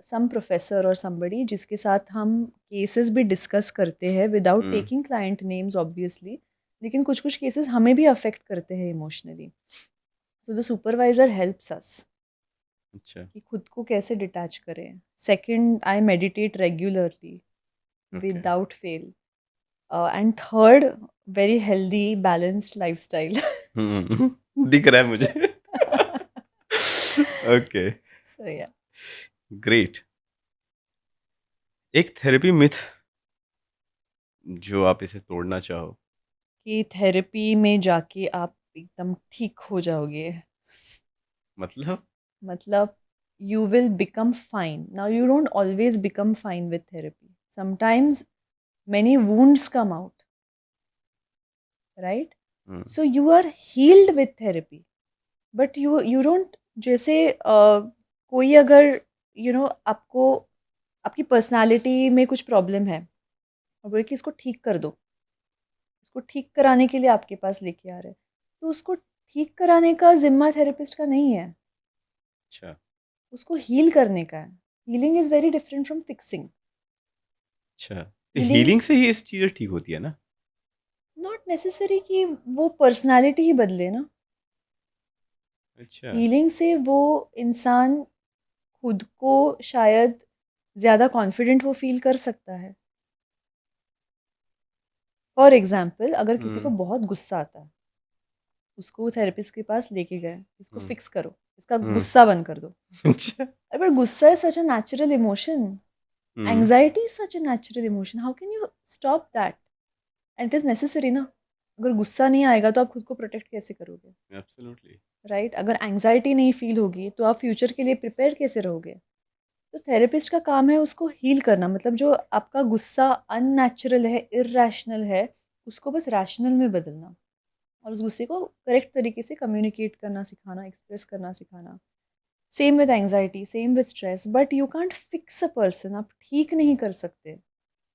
सम प्रोफेसर और समबडी जिसके साथ हम केसेस भी डिस्कस करते हैं विदाउट हुँ, टेकिंग क्लाइंट नेम्स ऑब्वियसली, लेकिन कुछ कुछ केसेस हमें भी अफेक्ट करते हैं इमोशनली, तो द सुपरवाइजर हेल्प्स अस अच्छा, कि खुद को कैसे डिटैच करें। Second, I meditate regularly okay. Without fail, and third, very healthy balanced lifestyle. Hmm, दिख रहा है मुझे। ओके, सो या, ग्रेट। एक थेरेपी मिथ जो आप इसे तोड़ना चाहो? कि थेरेपी में जाके आप एकदम ठीक हो जाओगे, मतलब? मतलब you will become fine. Now you don't always become fine with therapy, sometimes many wounds come out, right? Hmm, So you are healed with therapy, but you don't, जैसे कोई अगर आपको आपकी पर्सनालिटी में कुछ प्रॉब्लम है और बोले कि इसको ठीक कर दो, इसको ठीक कराने के लिए आपके पास लेके आ रहे हैं, तो उसको ठीक कराने का जिम्मा थेरेपिस्ट का नहीं है, अच्छा उसको हील करने का है. Healing is very different from fixing. अच्छा, तो हीलिंग हीलिंग से ही ये चीज़ें ठीक होती है ना? नॉट नेसेसरी कि वो पर्सनालिटी ही बदले ना. अच्छा, हीलिंग से वो इंसान खुद को शायद ज़्यादा कॉन्फिडेंट वो फील कर सकता है. फॉर एग्जाम्पल, अगर किसी को हम्म, बहुत गुस्सा आता है, उसको थेरेपिस्ट के पास लेके गए, इसको हम्म, फिक्स करो, इसका हम्म, गुस्सा बंद कर दो. अच्छा, अरे पर गुस्सा is such a natural emotion. Hmm, anxiety is such a natural emotion. How can you stop that? And it is necessary ना. अगर गुस्सा नहीं आएगा तो आप खुद को प्रोटेक्ट कैसे करोगे, एब्सोल्युटली, राइट? अगर एंग्जाइटी नहीं फील होगी तो आप फ्यूचर के लिए प्रिपेयर कैसे रहोगे? तो थेरेपिस्ट का काम है उसको हील करना. मतलब जो आपका गुस्सा अननेचुरल है, इरैशनल है, उसको बस रैशनल में बदलना और उस गुस्से को करेक्ट तरीके से कम्युनिकेट करना सिखाना, एक्सप्रेस करना सिखाना. Same with anxiety, same with stress. But you can't fix a person. आप ठीक नहीं कर सकते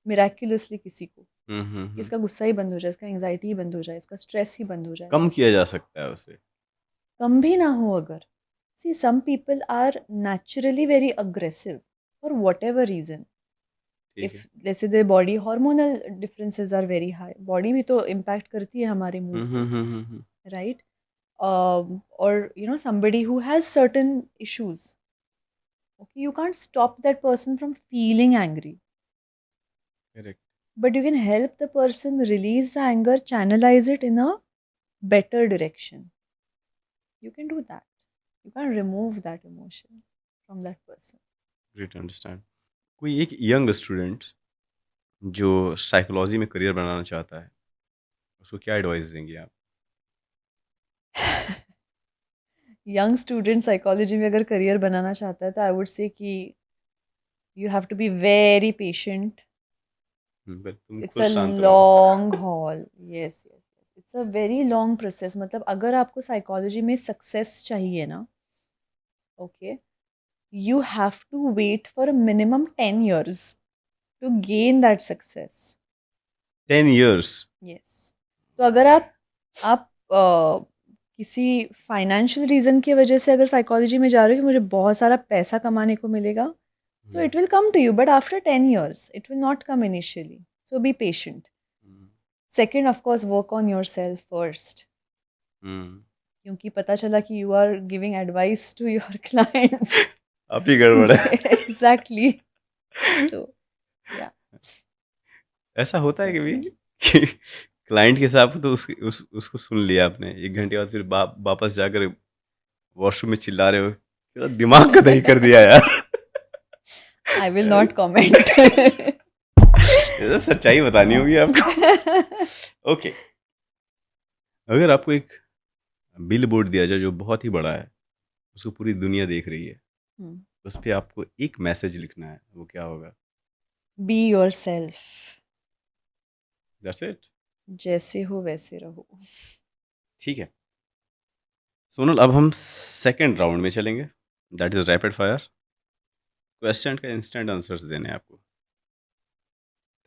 मिराक्युलसली किसी को हम्म, कि इसका गुस्सा ही बंद हो जाए, इसका एंग्जाइटी ही बंद हो जाए, इसका स्ट्रेस ही बंद हो जाए. कम किया जा सकता है उसे, कम भी ना हो अगर. See some people are naturally very aggressive for whatever reason. ठीक इफ है, let's say their body hormonal differences are very high, body भी तो इम्पैक्ट करती है हमारे मूड हम्म, को, हम्म, हम्म, राइट? और somebody who has certain issues, okay, you can't stop that person from feeling angry, correct, but you can help the person release the anger, channelize it in a better direction. You can do that. You can't remove that emotion from that person. Great understand. कोई एक young student जो psychology में career बनाना चाहता है, उसको क्या advice देंगे आप? यंग स्टूडेंट साइकोलॉजी में अगर करियर बनाना चाहता है तो आई वुड से कि you have to be very patient. पर तुम It's खुद a शांत रहो। long haul. Yes, yes, yes. It's a very long process. मतलब अगर आपको साइकोलॉजी में सक्सेस चाहिए ना, okay, you have to wait for a minimum 10 years to gain that success. 10 years? Yes. तो अगर आप किसी फाइनेंशियल रीजन की वजह से अगर साइकोलॉजी में जा रहे हो कि मुझे बहुत सारा पैसा कमाने को मिलेगा, so it will come to you, but after 10 years it will not come initially. So be patient. Second, of course, work on yourself first. क्योंकि पता चला कि you are giving advice to your clients. आप ही गड़बड़ है। Exactly. So, yeah. ऐसा होता है कभी कि क्लाइंट के साथ तो उसको सुन लिया आपने, 1 घंटे बाद फिर वापस जाकर वॉशरूम में चिल्ला रहे हो, "तेरा दिमाग का दही कर दिया यार।" I will not comment. ये तो सच्चाई बतानी होगी आपको। ओके, अगर आपको एक बिल बोर्ड दिया जाए जो बहुत ही बड़ा है, उसको पूरी दुनिया देख रही है, Hmm. उस पे आपको एक मैसेज लिखना है, वो क्या होगा? Be yourself. That's it? जैसे हो वैसे रहो. ठीक है। सोनल, अब हम सेकंड राउंड में चलेंगे, that is rapid fire. Question का इंस्टेंट आंसर्स देने हैं आपको।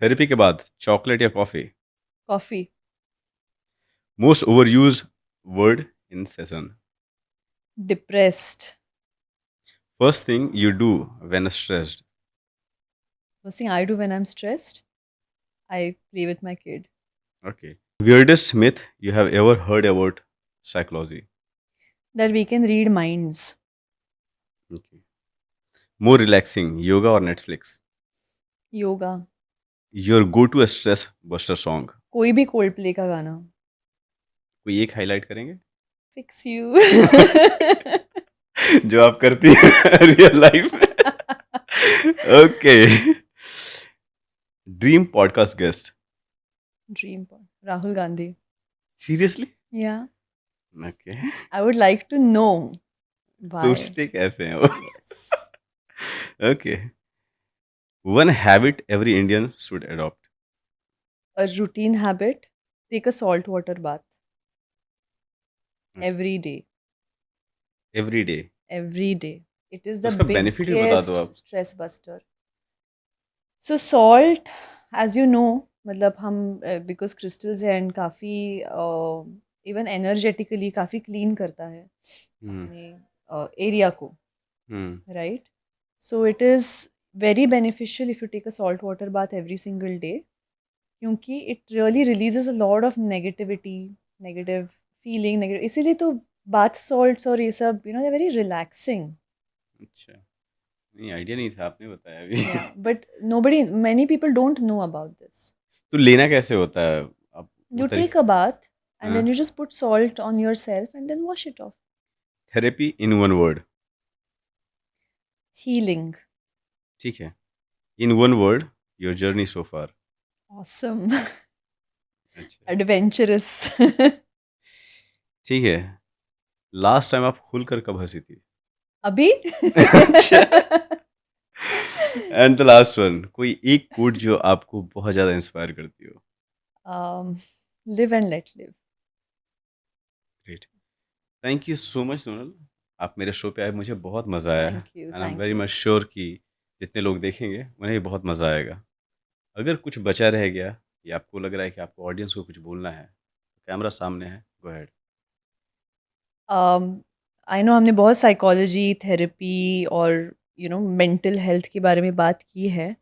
थेरेपी के बाद चॉकलेट या coffee? Coffee. Most over use word in session? Depressed. First thing you do when stressed? First thing I do when I'm stressed, I play with my kid. Okay, weirdest myth you have ever heard about psychology? That we can read minds. Okay, more relaxing yoga और Netflix? Yoga. Your go to stress buster song? कोई भी cold play का गाना. कोई एक highlight करेंगे Fix you. जो आप करती है रियल लाइफ में? Okay, dream podcast guest? Dream boy. Rahul Gandhi. Seriously? Yeah. Okay, I would like to know why. सोचते कैसे हैं वो? Yes. Okay, one habit every Indian should adopt? a routine habit, take a salt water bath अच्छा, every day. Every day. Every day. It is तो the उसका benefit भी बता दो biggest आप। stress buster. So salt, as you know, मतलब हम because crystals है and काफ़ी even energetically काफ़ी clean करता है हम्म। अपने एरिया को, हम्म। right? So it is very beneficial if you take a salt water bath every single day क्योंकि it really releases a lot of negativity, negative feeling, negative इसीलिए तो bath salts और ये सब they're very relaxing. अच्छा, नहीं idea नहीं था, आपने बताया अभी। Yeah, but many people don't know about this. तो लेना कैसे होता है आप वो You take तरीके? a bath and हाँ, then you just put salt on yourself and then wash it off. Therapy in one word. Healing. ठीक है, in one word, your journey so far. Awesome. अच्छा, Adventurous. ठीक है। Last time आप खुलकर कब हंसी थी? अभी? अच्छा। एंड द लास्ट वन, कोई एक कोट जो आपको बहुत ज़्यादा इंस्पायर करती हो? Live and let live. Great, thank you so much Sonal, आप मेरे शो पे आए, मुझे बहुत मज़ा आया Thank you. And I am Thank very you. Much sure कि जितने लोग देखेंगे उन्हें भी बहुत मज़ा आएगा। अगर कुछ बचा रह गया या आपको लग रहा है कि आपको ऑडियंस को कुछ बोलना है, कैमरा सामने है, गो अहेड। आई नो हमने बहुत साइकोलॉजी, थेरेपी और मेंटल हेल्थ के बारे में बात की है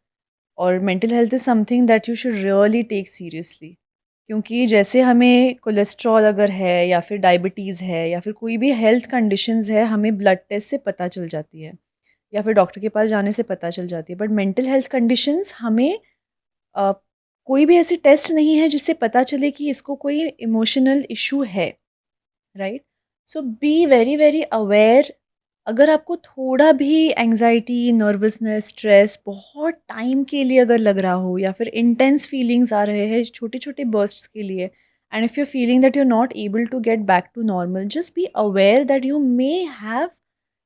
और mental health is something that you should really take seriously क्योंकि जैसे हमें कोलेस्ट्रॉल अगर है या फिर डायबिटीज़ है या फिर कोई भी हेल्थ कंडीशंस है हमें ब्लड टेस्ट से पता चल जाती है या फिर डॉक्टर के पास जाने से पता चल जाती है बट मेंटल हेल्थ कंडीशंस हमें अ, कोई भी ऐसी टेस्ट नहीं है जिससे पता चले कि इसको कोई इमोशनल इशू है, right? So be very very aware. अगर आपको थोड़ा भी एंजाइटी, नर्वसनेस, स्ट्रेस बहुत टाइम के लिए अगर लग रहा हो या फिर इंटेंस फीलिंग्स आ रहे हैं छोटे छोटे बर्स्ट्स के लिए and if you feeling that you are not able to get back to normal, just be aware that you may have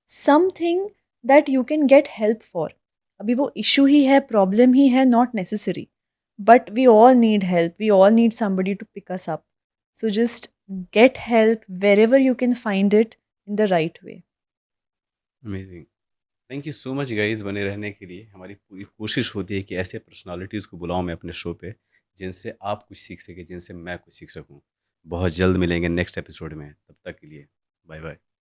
something that you can get help for. अभी वो issue ही है, प्रॉब्लम ही है, not necessary, but we all need help, we all need somebody to pick us up. So just get help wherever you can find it in the right way. Amazing, thank you so much guys बने रहने के लिए। हमारी पूरी कोशिश होती है कि ऐसे पर्सनालिटीज़ को बुलाऊं मैं अपने शो पे, जिनसे आप कुछ सीख सकें, जिनसे मैं कुछ सीख सकूं। बहुत जल्द मिलेंगे नेक्स्ट एपिसोड में, तब तक के लिए बाय बाय।